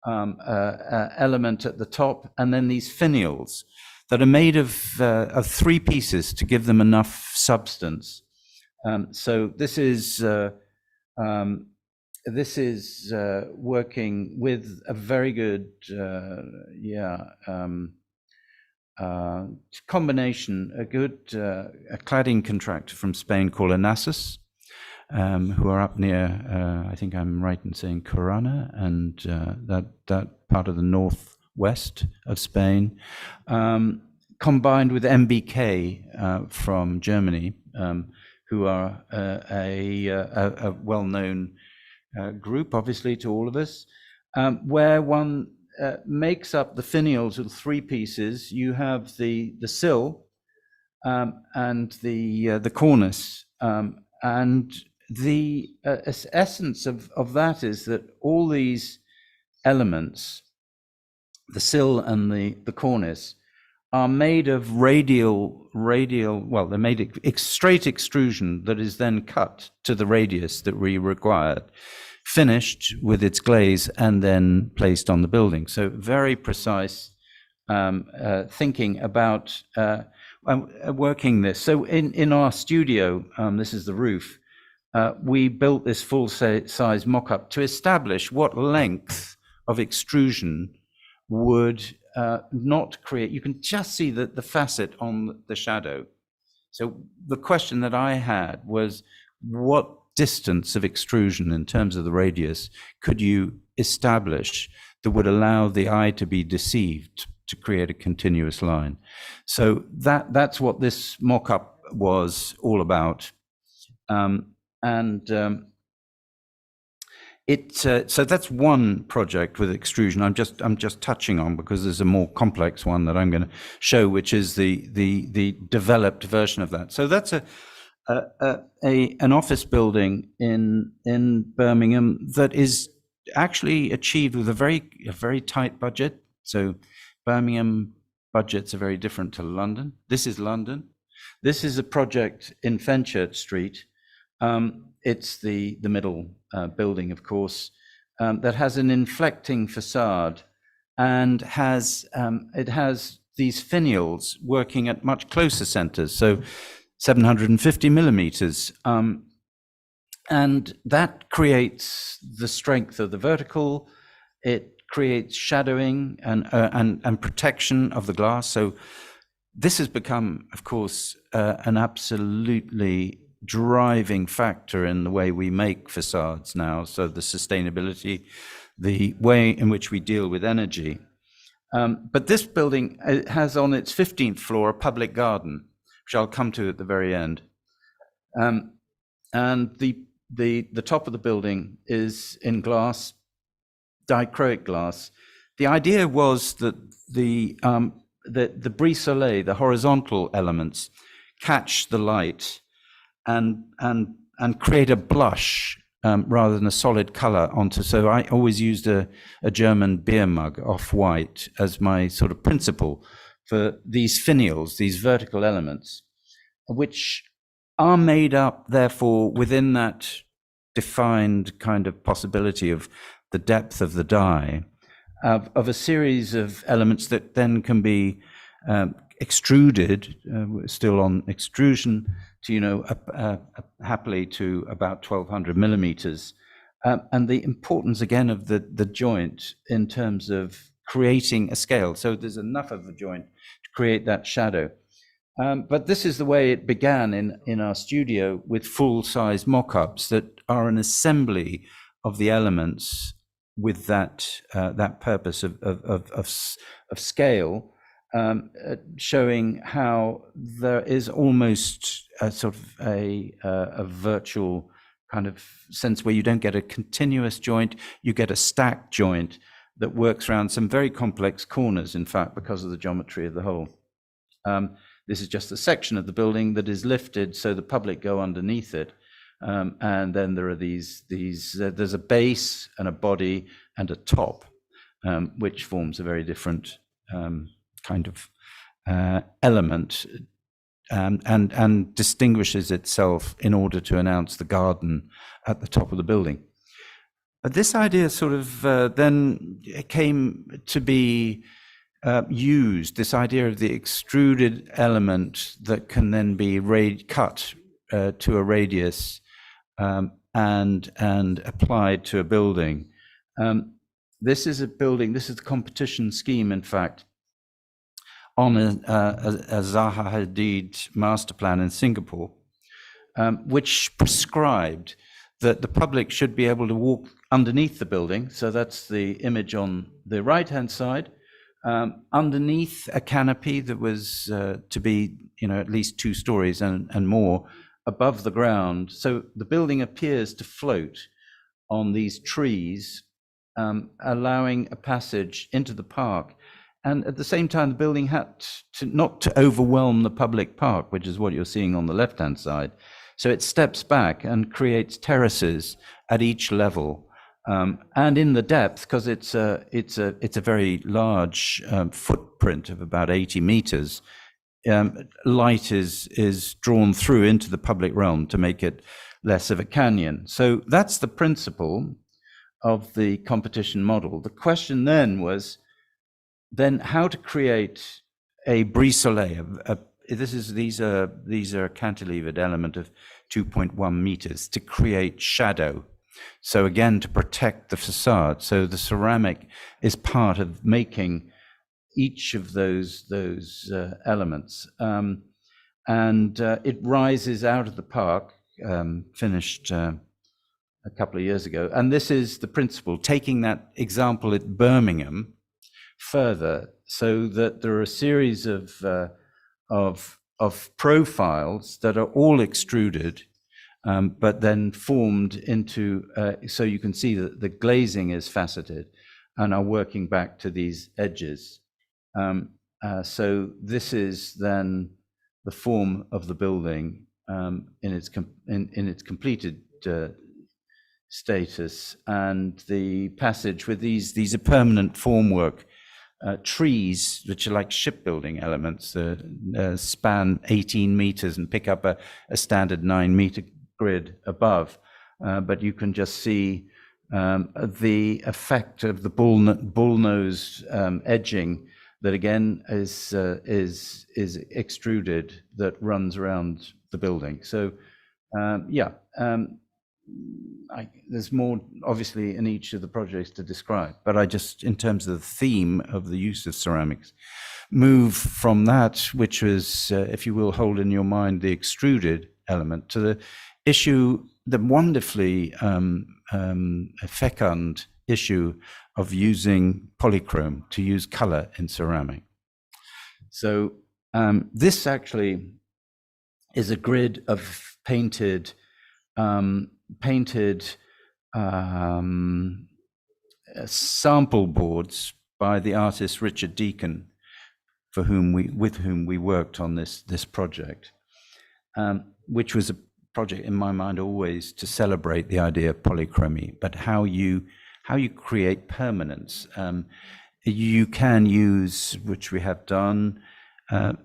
element at the top, and then these finials that are made of 3 pieces to give them enough substance. So this is working with a very good combination, a good a cladding contractor from Spain called Artifice, who are up near, I think I'm right in saying Corona, and that part of the northwest of Spain, combined with MBK from Germany, who are a well-known group, obviously, to all of us, where one makes up the finials of 3 pieces. You have the sill and the cornice, and the essence of that is that all these elements, the sill and the cornice, are made of radial, well, they're made straight extrusion that is then cut to the radius that we required, finished with its glaze, and then placed on the building. So very precise thinking about working this. So in our studio, this is the roof, we built this full-size mock-up to establish what length of extrusion would not create. You can just see the facet on the shadow. So the question that I had was, what distance of extrusion in terms of the radius could you establish that would allow the eye to be deceived to create a continuous line? So that's what this mock-up was all about. So that's one project with extrusion I'm just touching on, because there's a more complex one that I'm going to show, which is the developed version of that. So that's an office building in Birmingham that is actually achieved with a very tight budget. So Birmingham budgets are very different to London. This is London. This is a project in Fenchurch Street. It's the middle building, of course, that has an inflecting facade, and it has these finials working at much closer centers, so 750 millimeters, and that creates the strength of the vertical. It creates shadowing and protection of the glass. So this has become, of course, an absolutely driving factor in the way we make facades now. So the sustainability, the way in which we deal with energy. But this building has on its 15th floor a public garden, which I'll come to at the very end. And the top of the building is in glass, dichroic glass. The idea was that the brise soleil, the horizontal elements, catch the light and create a blush rather than a solid color onto. So I always used a German beer mug, off-white, as my sort of principle for these finials, these vertical elements, which are made up, therefore, within that defined kind of possibility of the depth of the die, of a series of elements that then can be extruded, still on extrusion, to happily to about 1200 millimeters, and the importance again of the joint in terms of creating a scale. So there's enough of a joint to create that shadow. But this is the way it began in our studio, with full-size mock-ups that are an assembly of the elements with that purpose of scale. Showing how there is almost a sort of a virtual kind of sense where you don't get a continuous joint, you get a stacked joint that works around some very complex corners, in fact, because of the geometry of the whole. This is just a section of the building that is lifted so the public go underneath it. And then there are there's a base and a body and a top, which forms a very different kind of element, and distinguishes itself in order to announce the garden at the top of the building. But this idea sort of then came to be used, this idea of the extruded element that can then be cut to a radius and applied to a building. This is a building, this is the competition scheme, in fact, on a Zaha Hadid master plan in Singapore, which prescribed that the public should be able to walk underneath the building. So that's the image on the right-hand side, underneath a canopy that was to be, at least 2 stories and more above the ground. So the building appears to float on these trees, allowing a passage into the park. And at the same time, the building had to not to overwhelm the public park, which is what you're seeing on the left-hand side. So it steps back and creates terraces at each level, and in the depth, because it's a very large footprint of about 80 meters. Light is drawn through into the public realm to make it less of a canyon. So that's the principle of the competition model. The question then was, how to create a brise soleil. These are cantilevered element of 2.1 meters to create shadow. So again, to protect the facade. So the ceramic is part of making each of those elements, and it rises out of the park, finished a couple of years ago. And this is the principle, taking that example at Birmingham further, so that there are a series of profiles that are all extruded, but then formed into, so you can see that the glazing is faceted and are working back to these edges. So this is then the form of the building in its completed status, and the passage with these are permanent formwork trees, which are like shipbuilding elements, span 18 meters and pick up a standard 9-meter grid above. But you can just see the effect of the bull-nosed edging that again is extruded, that runs around the building. So there's more obviously in each of the projects to describe, but I just, in terms of the theme of the use of ceramics, move from that, which was, if you will, hold in your mind the extruded element, to the issue, the wonderfully fecund issue of using polychrome, to use color in ceramic. So this actually is a grid of painted sample boards by the artist Richard Deacon, with whom we worked on this project, which was a project in my mind always to celebrate the idea of polychromy, but how you create permanence. You can use, which we have done,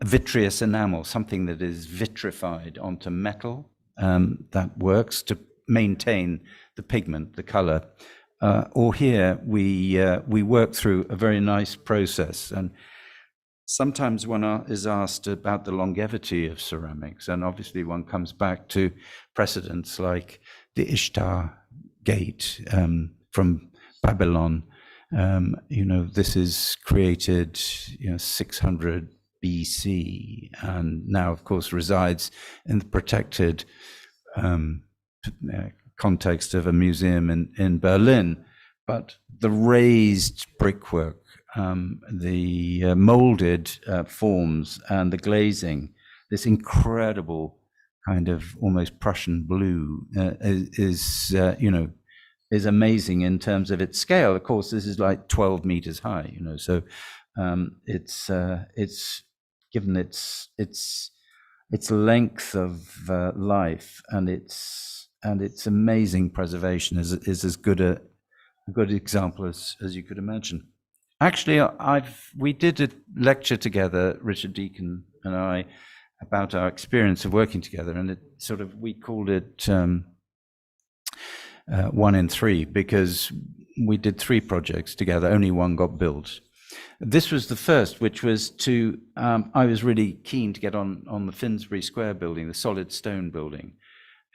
vitreous enamel, something that is vitrified onto metal, that works to maintain the pigment, the color. Or here we work through a very nice process, and sometimes one is asked about the longevity of ceramics, and obviously one comes back to precedents like the Ishtar Gate from Babylon. This is created 600 BC, and now of course resides in the protected context of a museum in Berlin. But the raised brickwork, the molded forms, and the glazing, this incredible kind of almost Prussian blue is amazing in terms of its scale. Of course, this is like 12 meters high, so it's given its length of life and its amazing preservation is as good a good example as you could imagine. Actually, we did a lecture together, Richard Deacon and I, about our experience of working together, and we called it 1 in 3, because we did 3 projects together, only one got built. This was the first, which was to, I was really keen to get on the Finsbury Square building, the solid stone building,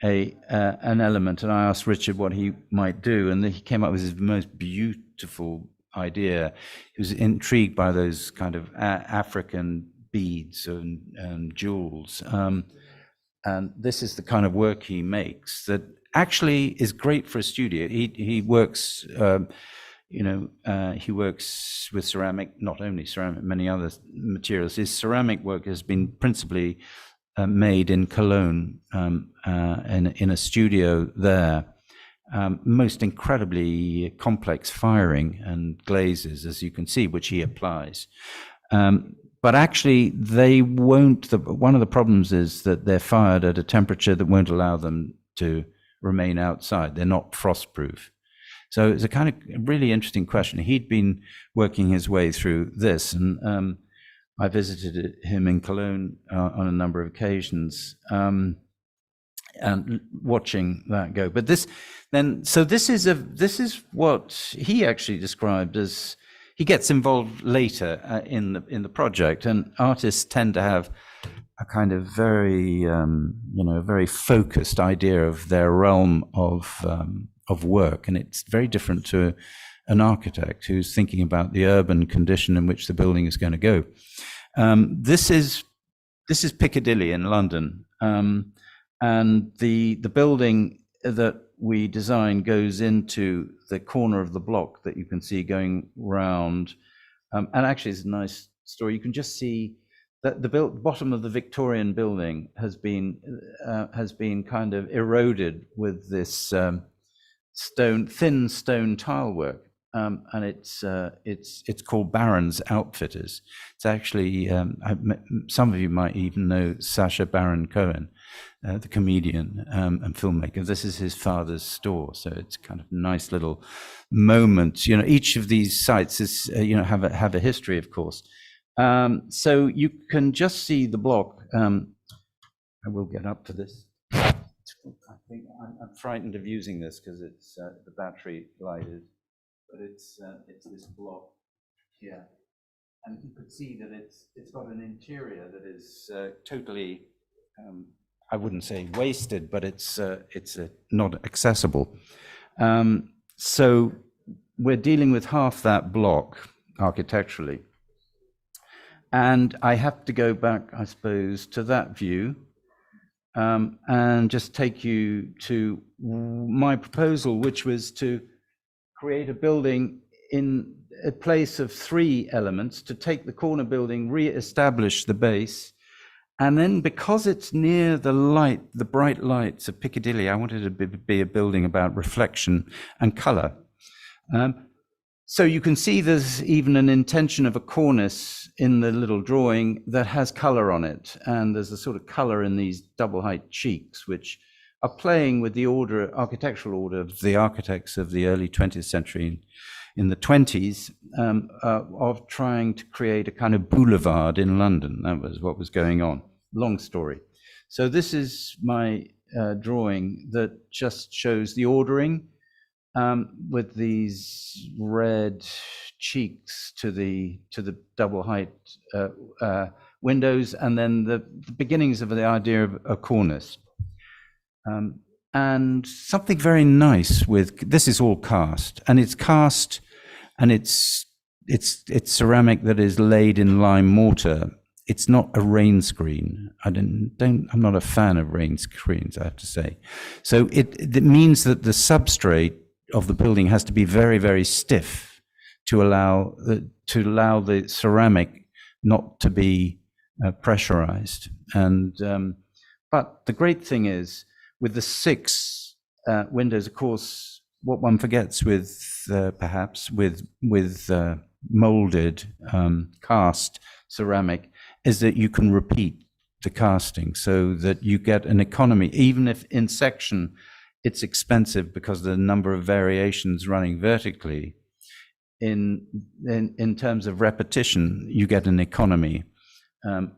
an element, and I asked Richard what he might do, and he came up with his most beautiful idea. He was intrigued by those kind of African beads and jewels, and this is the kind of work he makes that actually is great for a studio. He works he works with ceramic, not only ceramic, many other materials. His ceramic work has been principally made in Cologne, in a studio there. Most incredibly complex firing and glazes, as you can see, which he applies. But actually, they won't. One of the problems is that they're fired at a temperature that won't allow them to remain outside. They're not frost-proof. So it's a kind of really interesting question. He'd been working his way through this, and I visited him in Cologne on a number of occasions, and watching that go. But this is what he actually described as, he gets involved later in the project, and artists tend to have a kind of very very focused idea of their realm of work, and it's very different to an architect who's thinking about the urban condition in which the building is going to go. This is Piccadilly in London, and the building that we design goes into the corner of the block that you can see going round. And actually, it's a nice story. You can just see that the bottom of the Victorian building has been kind of eroded with this thin stone tile work. And it's called Baron's Outfitters. It's actually some of you might even know Sacha Baron Cohen, the comedian and filmmaker. This is his father's store, so it's kind of a nice little moment. You know, each of these sites is have a history, of course. So you can just see the block. I will get up to this. I think I'm frightened of using this because it's the battery lighted. But it's this block here, and you could see that it's got an interior that is totally, I wouldn't say wasted, but it's not accessible. So we're dealing with half that block architecturally, and I have to go back, I suppose, to that view, and just take you to my proposal, which was to create a building in a place of three elements, to take the corner building, re-establish the base, and then because it's near the bright lights of Piccadilly, I wanted it to be a building about reflection and color. So you can see there's even an intention of a cornice in the little drawing that has color on it, and there's a sort of color in these double height cheeks, which are playing with the architectural order of the architects of the early 20th century in the 20s, of trying to create a kind of boulevard in London. That was what was going on. Long story. So this is my drawing that just shows the ordering with these red cheeks to the double height windows, and then the beginnings of the idea of a cornice. And something very nice with this is all cast, and it's ceramic that is laid in lime mortar. It's not a rain screen. I'm not a fan of rain screens, I have to say. So it means that the substrate of the building has to be very, very stiff to allow the ceramic not to be pressurized. And but the great thing is, with the 6 windows, of course, what one forgets with perhaps with molded cast ceramic is that you can repeat the casting, so that you get an economy. Even if in section it's expensive because of the number of variations running vertically, in terms of repetition, you get an economy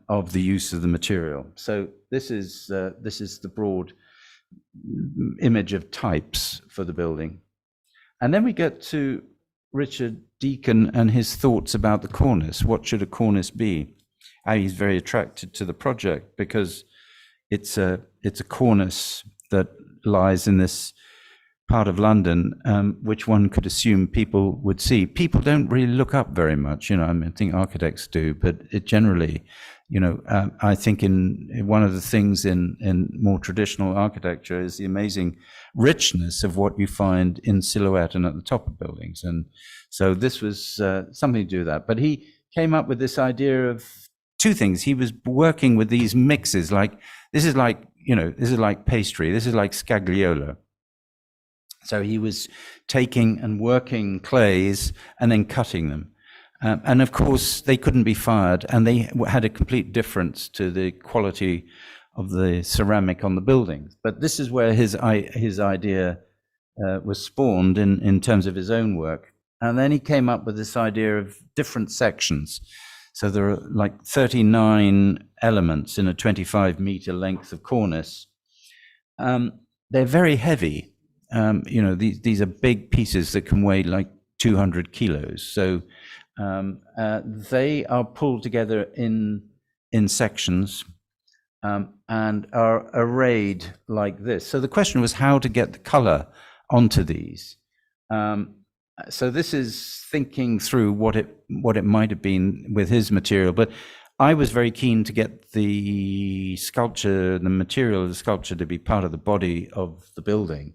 of the use of the material. So this is the broad image of types for the building. And then we get to Richard Deacon and his thoughts about the cornice. What should a cornice be? He's very attracted to the project because it's a cornice that lies in this part of London, which one could assume people would see. People don't really look up very much, I think architects do, but it generally, I think in one of the things in more traditional architecture is the amazing richness of what you find in silhouette and at the top of buildings. And so this was something to do with that. But he came up with this idea of 2 things. He was working with these mixes, this is like pastry, this is like scagliola. So he was taking and working clays and then cutting them. And of course, they couldn't be fired, and they had a complete difference to the quality of the ceramic on the buildings. But this is where his idea was spawned in terms of his own work. And then he came up with this idea of different sections. So there are like 39 elements in a 25-meter length of cornice. They're very heavy. These are big pieces that can weigh like 200 kilos. So they are pulled together in sections and are arrayed like this. So the question was how to get the color onto these. So this is thinking through what it might have been with his material. But I was very keen to get the sculpture, the material of the sculpture, to be part of the body of the building.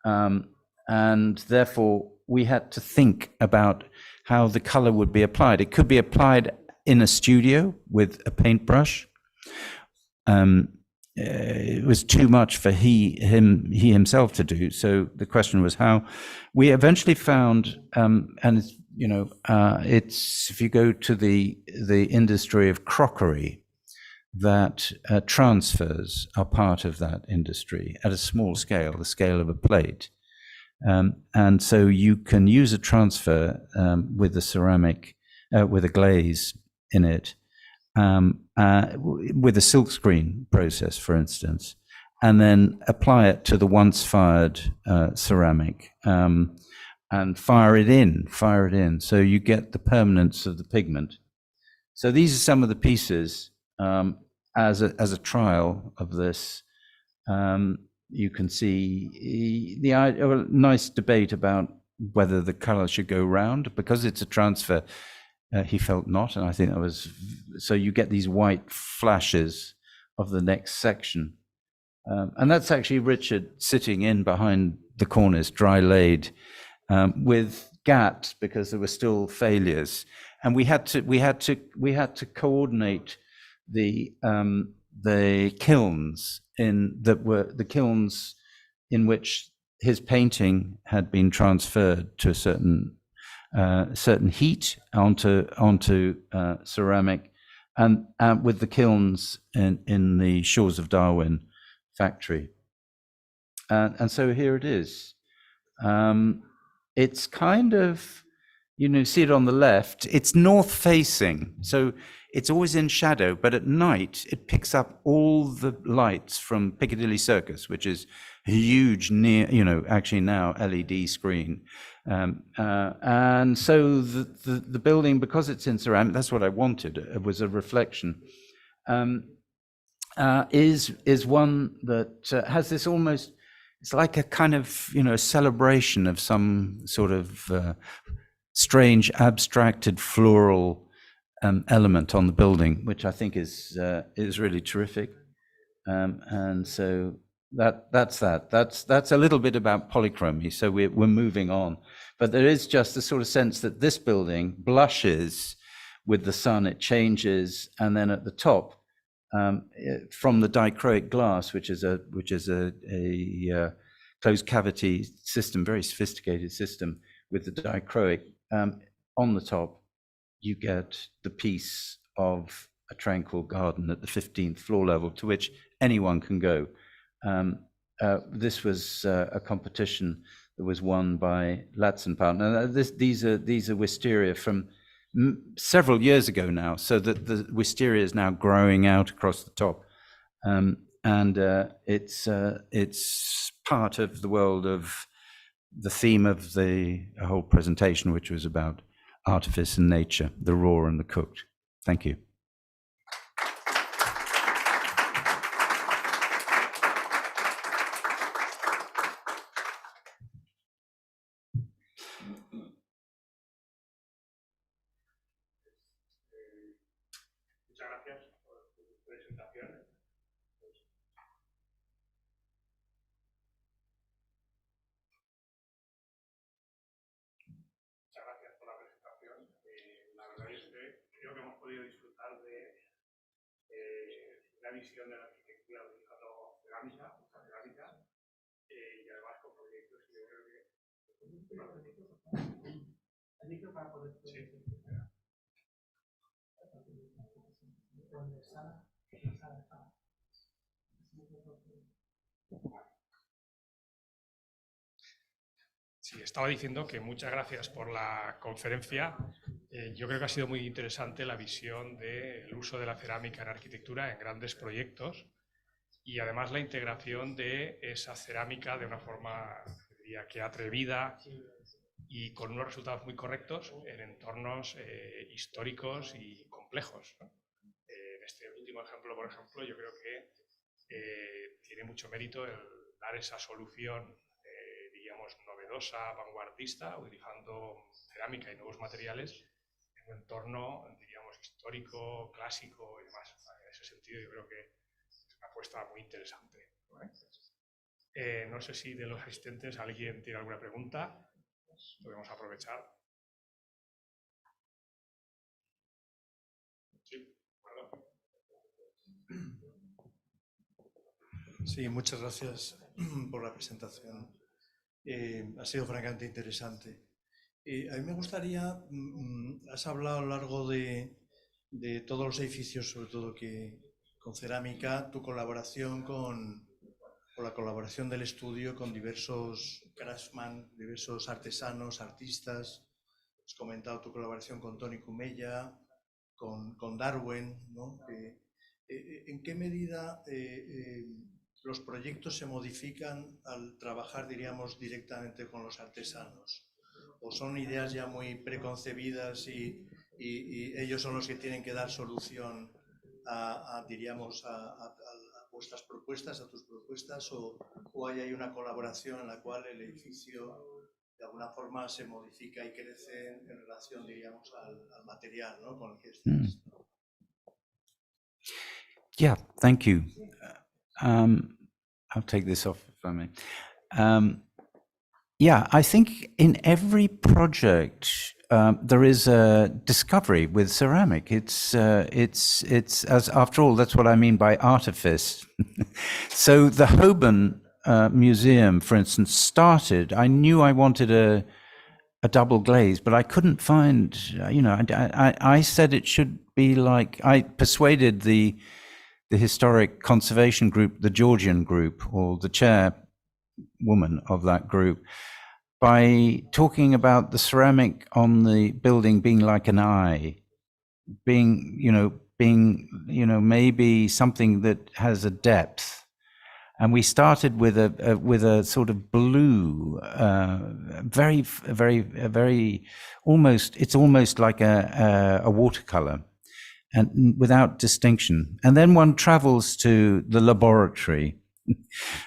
And therefore, we had to think about how the color would be applied. It could be applied in a studio with a paintbrush. It was too much for he himself to do. So the question was how. We eventually found, and it's, it's, if you go to the industry of crockery, that transfers are part of that industry at a small scale, the scale of a plate. And so you can use a transfer with a ceramic, with a glaze in it, with a silkscreen process, for instance, and then apply it to the once fired ceramic and fire it in. So you get the permanence of the pigment. So these are some of the pieces as a trial of this. You can see a nice debate about whether the color should go round. Because it's a transfer, he felt not, and I think that was, so you get these white flashes of the next section. And that's actually Richard sitting in behind the cornice, dry laid, with gaps because there were still failures. And we had to coordinate the kilns the kilns in which his painting had been transferred to a certain heat onto ceramic, and with the kilns in the Shores of Darwin factory. And so here it is. It's kind of, see it on the left, it's north facing, so it's always in shadow, but at night it picks up all the lights from Piccadilly Circus, which is a huge, actually now LED screen. And so the building, because it's in ceramic, that's what I wanted, it was a reflection, is one that has this almost, it's like a kind of, celebration of some sort of strange, abstracted floral element on the building, which I think is really terrific. And so that's a little bit about polychromy. So we're moving on, but there is just the sort of sense that this building blushes with the sun. It changes, and then at the top, from the dichroic glass, which is a closed cavity system, very sophisticated system with the dichroic, on the top, you get the piece of a tranquil garden at the 15th floor level, to which anyone can go. This was a competition that was won by Latzenpaar. These are wisteria from several years ago now, so that the wisteria is now growing out across the top, and it's part of the world of the theme of the whole presentation, which was about artifice and nature, the raw and the cooked. Thank you. Muchas gracias por tu presentación. Muchas gracias por la presentación. La verdad es que creo que hemos podido disfrutar de una visión de la arquitectura utilizando cerámica, mucha cerámica, y además con proyectos que yo creo que... ¿El micro para poder...? Sí. Sí, estaba diciendo que muchas gracias por la conferencia. Yo creo que ha sido muy interesante la visión del uso de la cerámica en arquitectura en grandes proyectos y además la integración de esa cerámica de una forma, diría que atrevida y con unos resultados muy correctos en entornos históricos y complejos, ¿no? En este último ejemplo, por ejemplo, yo creo que tiene mucho mérito el dar esa solución, diríamos, novedosa, vanguardista, utilizando cerámica y nuevos materiales en un entorno, diríamos, histórico, clásico y demás. En ese sentido yo creo que es una apuesta muy interesante, ¿vale? No sé si de los asistentes alguien tiene alguna pregunta. Podemos aprovechar. Sí, perdón. Sí, muchas gracias por la presentación. Ha sido francamente interesante. A mí me gustaría, has hablado a lo largo de todos los edificios, sobre todo que con cerámica, tu colaboración o la colaboración del estudio con diversos craftsmen, diversos artesanos, artistas. Has comentado tu colaboración con Tony Cumella, con Darwin, ¿no? ¿En qué medida los proyectos se modifican al trabajar, diríamos, directamente con los artesanos? ¿O son ideas ya muy preconcebidas y ellos son los que tienen que dar solución diríamos, a vuestras propuestas, a tus propuestas, o hay una colaboración en la cual el edificio de alguna forma se modifica y crece en relación, diríamos, al material, ¿no?, con el que estáis? Yeah, thank you. I'll take this off if I may. Yeah, I think in every project there is a discovery with ceramic. It's as after all, that's what I mean by artifice. So the Holborn Museum, for instance, started. I knew I wanted a double glaze, but I couldn't find. I said it should be like. I persuaded the historic conservation group, the Georgian group, or the chairwoman of that group, by talking about the ceramic on the building being like an eye, being maybe something that has a depth. And we started with a sort of blue, very almost. It's almost like a watercolor, and without distinction. And then one travels to the laboratory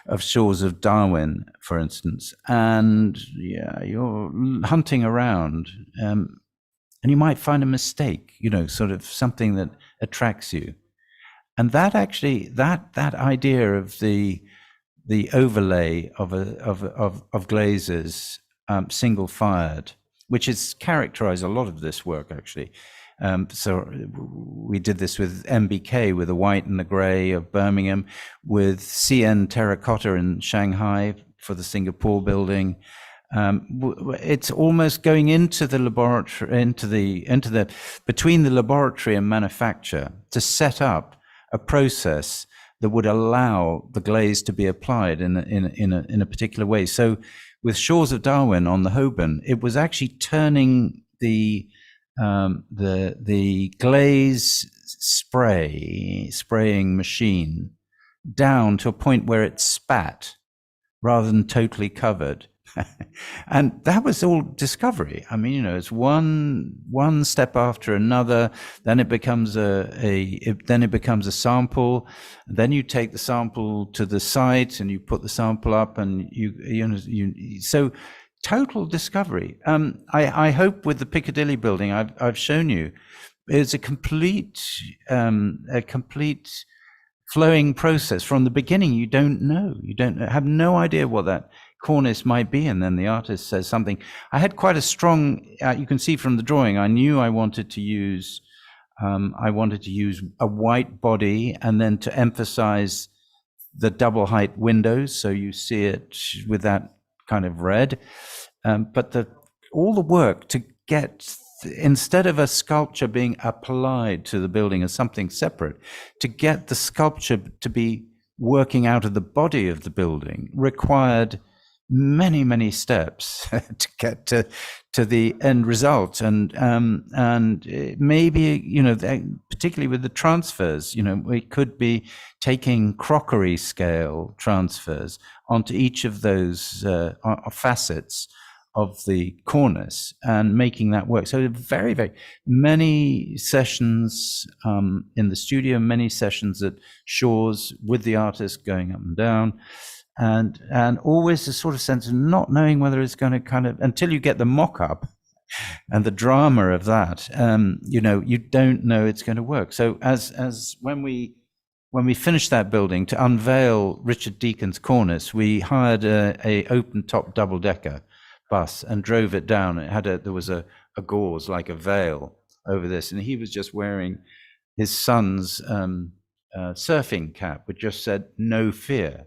of Shores of Darwin, for instance, and you're hunting around, and you might find a mistake, sort of something that attracts you. And that actually, that idea of the overlay of glazes, single fired, which has characterized a lot of this work actually. So we did this with MBK, with the white and the gray of Birmingham, with CN Terracotta in Shanghai for the Singapore building. It's almost going into the laboratory, between the laboratory and manufacture to set up a process that would allow the glaze to be applied in a particular way. So with Shores of Darwin on the Holborn, it was actually turning the glaze spraying machine down to a point where it spat rather than totally covered. And that was all discovery. I mean, it's one step after another. Then it becomes a sample. Then you take the sample to the site and you put the sample up, and so total discovery. I hope with the Piccadilly building I've shown you, it's a complete flowing process from the beginning. You don't know, have no idea what that cornice might be, and then the artist says something. I had quite a strong, you can see from the drawing, I knew I wanted to use a white body, and then to emphasize the double height windows, so you see it with that kind of red. But all the work to get, instead of a sculpture being applied to the building as something separate, to get the sculpture to be working out of the body of the building required many, many steps to get to the end result. And maybe, particularly with the transfers, we could be taking crockery scale transfers onto each of those facets of the cornice and making that work. So very, very many sessions in the studio, many sessions at Shores with the artist going up and down. And always a sort of sense of not knowing whether it's going to until you get the mock-up, and the drama of that, you don't know it's going to work. So as when we finished that building, to unveil Richard Deacon's cornice, we hired a open top double decker bus and drove it down. There was a gauze, like a veil over this, and he was just wearing his son's surfing cap, which just said "No fear."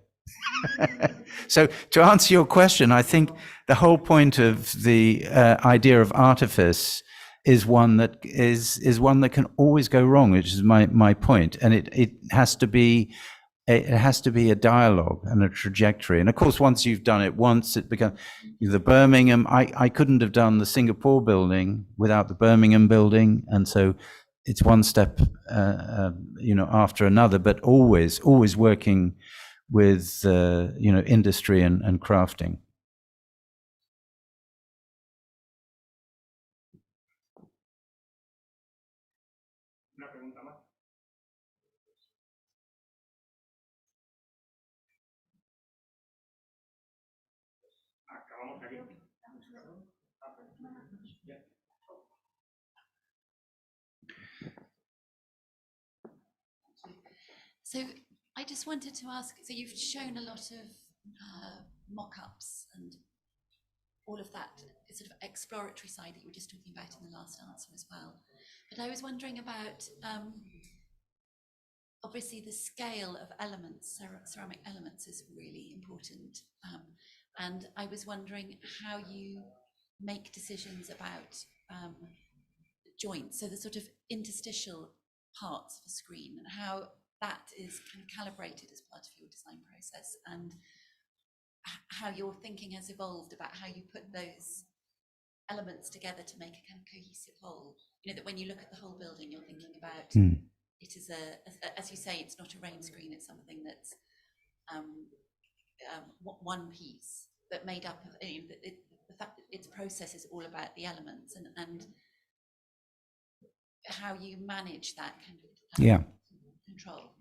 So to answer your question, I think the whole point of the idea of artifice is one that can always go wrong, which is my point, and it has to be a dialogue and a trajectory. And of course, once you've done it once, it becomes the Birmingham. I couldn't have done the Singapore building without the Birmingham building, and so it's one step after another, but always working with industry and crafting. Una pregunta más. Acabamos aquí. So I just wanted to ask, so you've shown a lot of mock-ups and all of that sort of exploratory side that you were just talking about in the last answer as well. But I was wondering about, obviously the scale of elements, ceramic elements is really important. And I was wondering how you make decisions about joints, so the sort of interstitial parts of a screen, and how that is kind of calibrated as part of your design process, and how your thinking has evolved about how you put those elements together to make a kind of cohesive whole. That when you look at the whole building, you're thinking about it is as you say, it's not a rain screen, it's something that's one piece, but made up of the fact that its process is all about the elements, and how you manage that kind of control.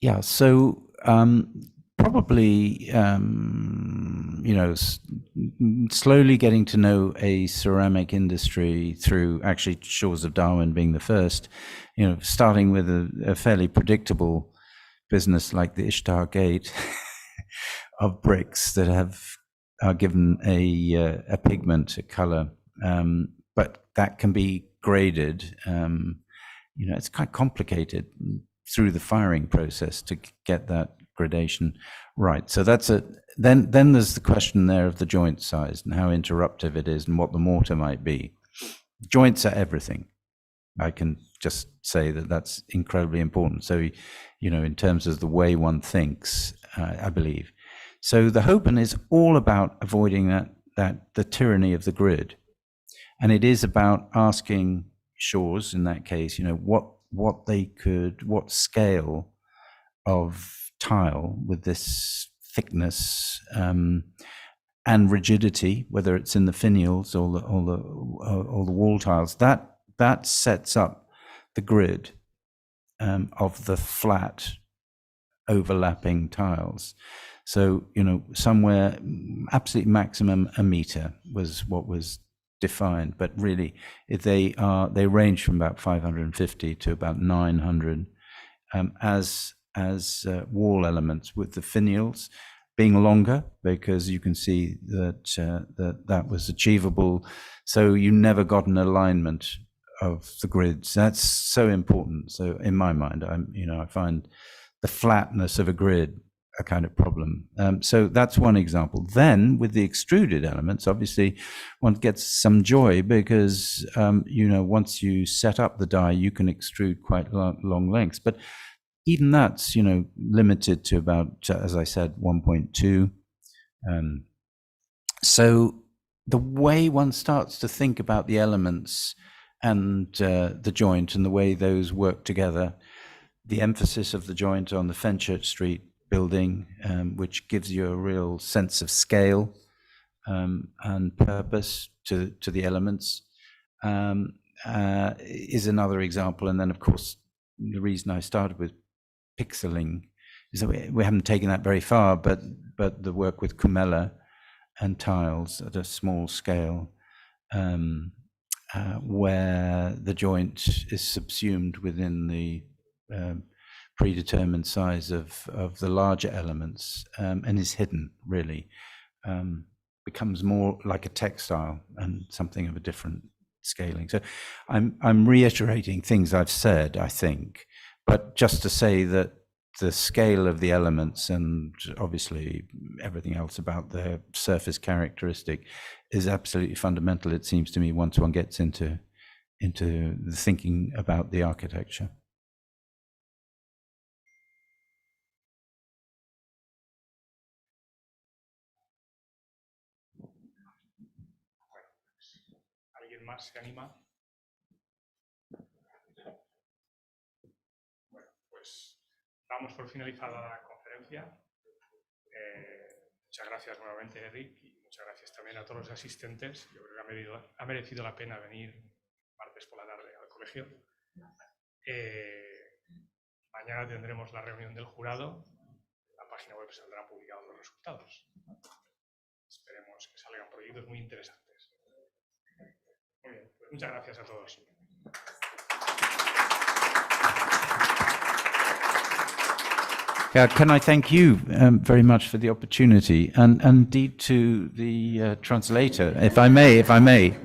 Yeah, so probably slowly getting to know a ceramic industry through actually Shores of Darwin being the first, starting with a fairly predictable business like the Ishtar Gate of bricks that are given a pigment, a color, but that can be graded. It's quite complicated through the firing process to get that gradation right. So that's then there's the question there of the joint size and how interruptive it is and what the mortar might be. Joints are everything. I can just say that that's incredibly important. So, in terms of the way one thinks, I believe. So the Hoban is all about avoiding the tyranny of the grid. And it is about asking Shores, in that case, what scale of tile with this thickness and rigidity, whether it's in the finials or the wall tiles, that sets up the grid of the flat overlapping tiles. So, somewhere absolute maximum a meter was what was defined, but really they range from about 550 to about 900 as wall elements, with the finials being longer, because you can see that was achievable. So you never got an alignment of the grids. That's so important. So in my mind, I find the flatness of a grid a kind of problem. So that's one example. Then with the extruded elements, obviously one gets some joy because, once you set up the die, you can extrude quite long lengths. But even that's, limited to about, as I said, 1.2. So the way one starts to think about the elements and the joint and the way those work together, the emphasis of the joint on the Fenchurch Street building, which gives you a real sense of scale and purpose to the elements, is another example. And then, of course, the reason I started with pixeling So we haven't taken that very far, but the work with Kumela and tiles at a small scale, where the joint is subsumed within the predetermined size of the larger elements, and is hidden, really, becomes more like a textile and something of a different scaling. So I'm reiterating things I've said, I think, but just to say that the scale of the elements and obviously everything else about their surface characteristic is absolutely fundamental, it seems to me, once one gets into the thinking about the architecture. ¿Alguien más se anima? Bueno, pues damos por finalizada la conferencia. Muchas gracias nuevamente, Eric, y muchas gracias también a todos los asistentes. Yo creo que ha merecido la pena venir martes por la tarde al colegio. Mañana tendremos la reunión del jurado. En la página web saldrán publicados los resultados. Esperemos que salgan proyectos muy interesantes. Muy bien, pues muchas gracias a todos. Yeah, can I thank you very much for the opportunity, and indeed to the translator, if I may.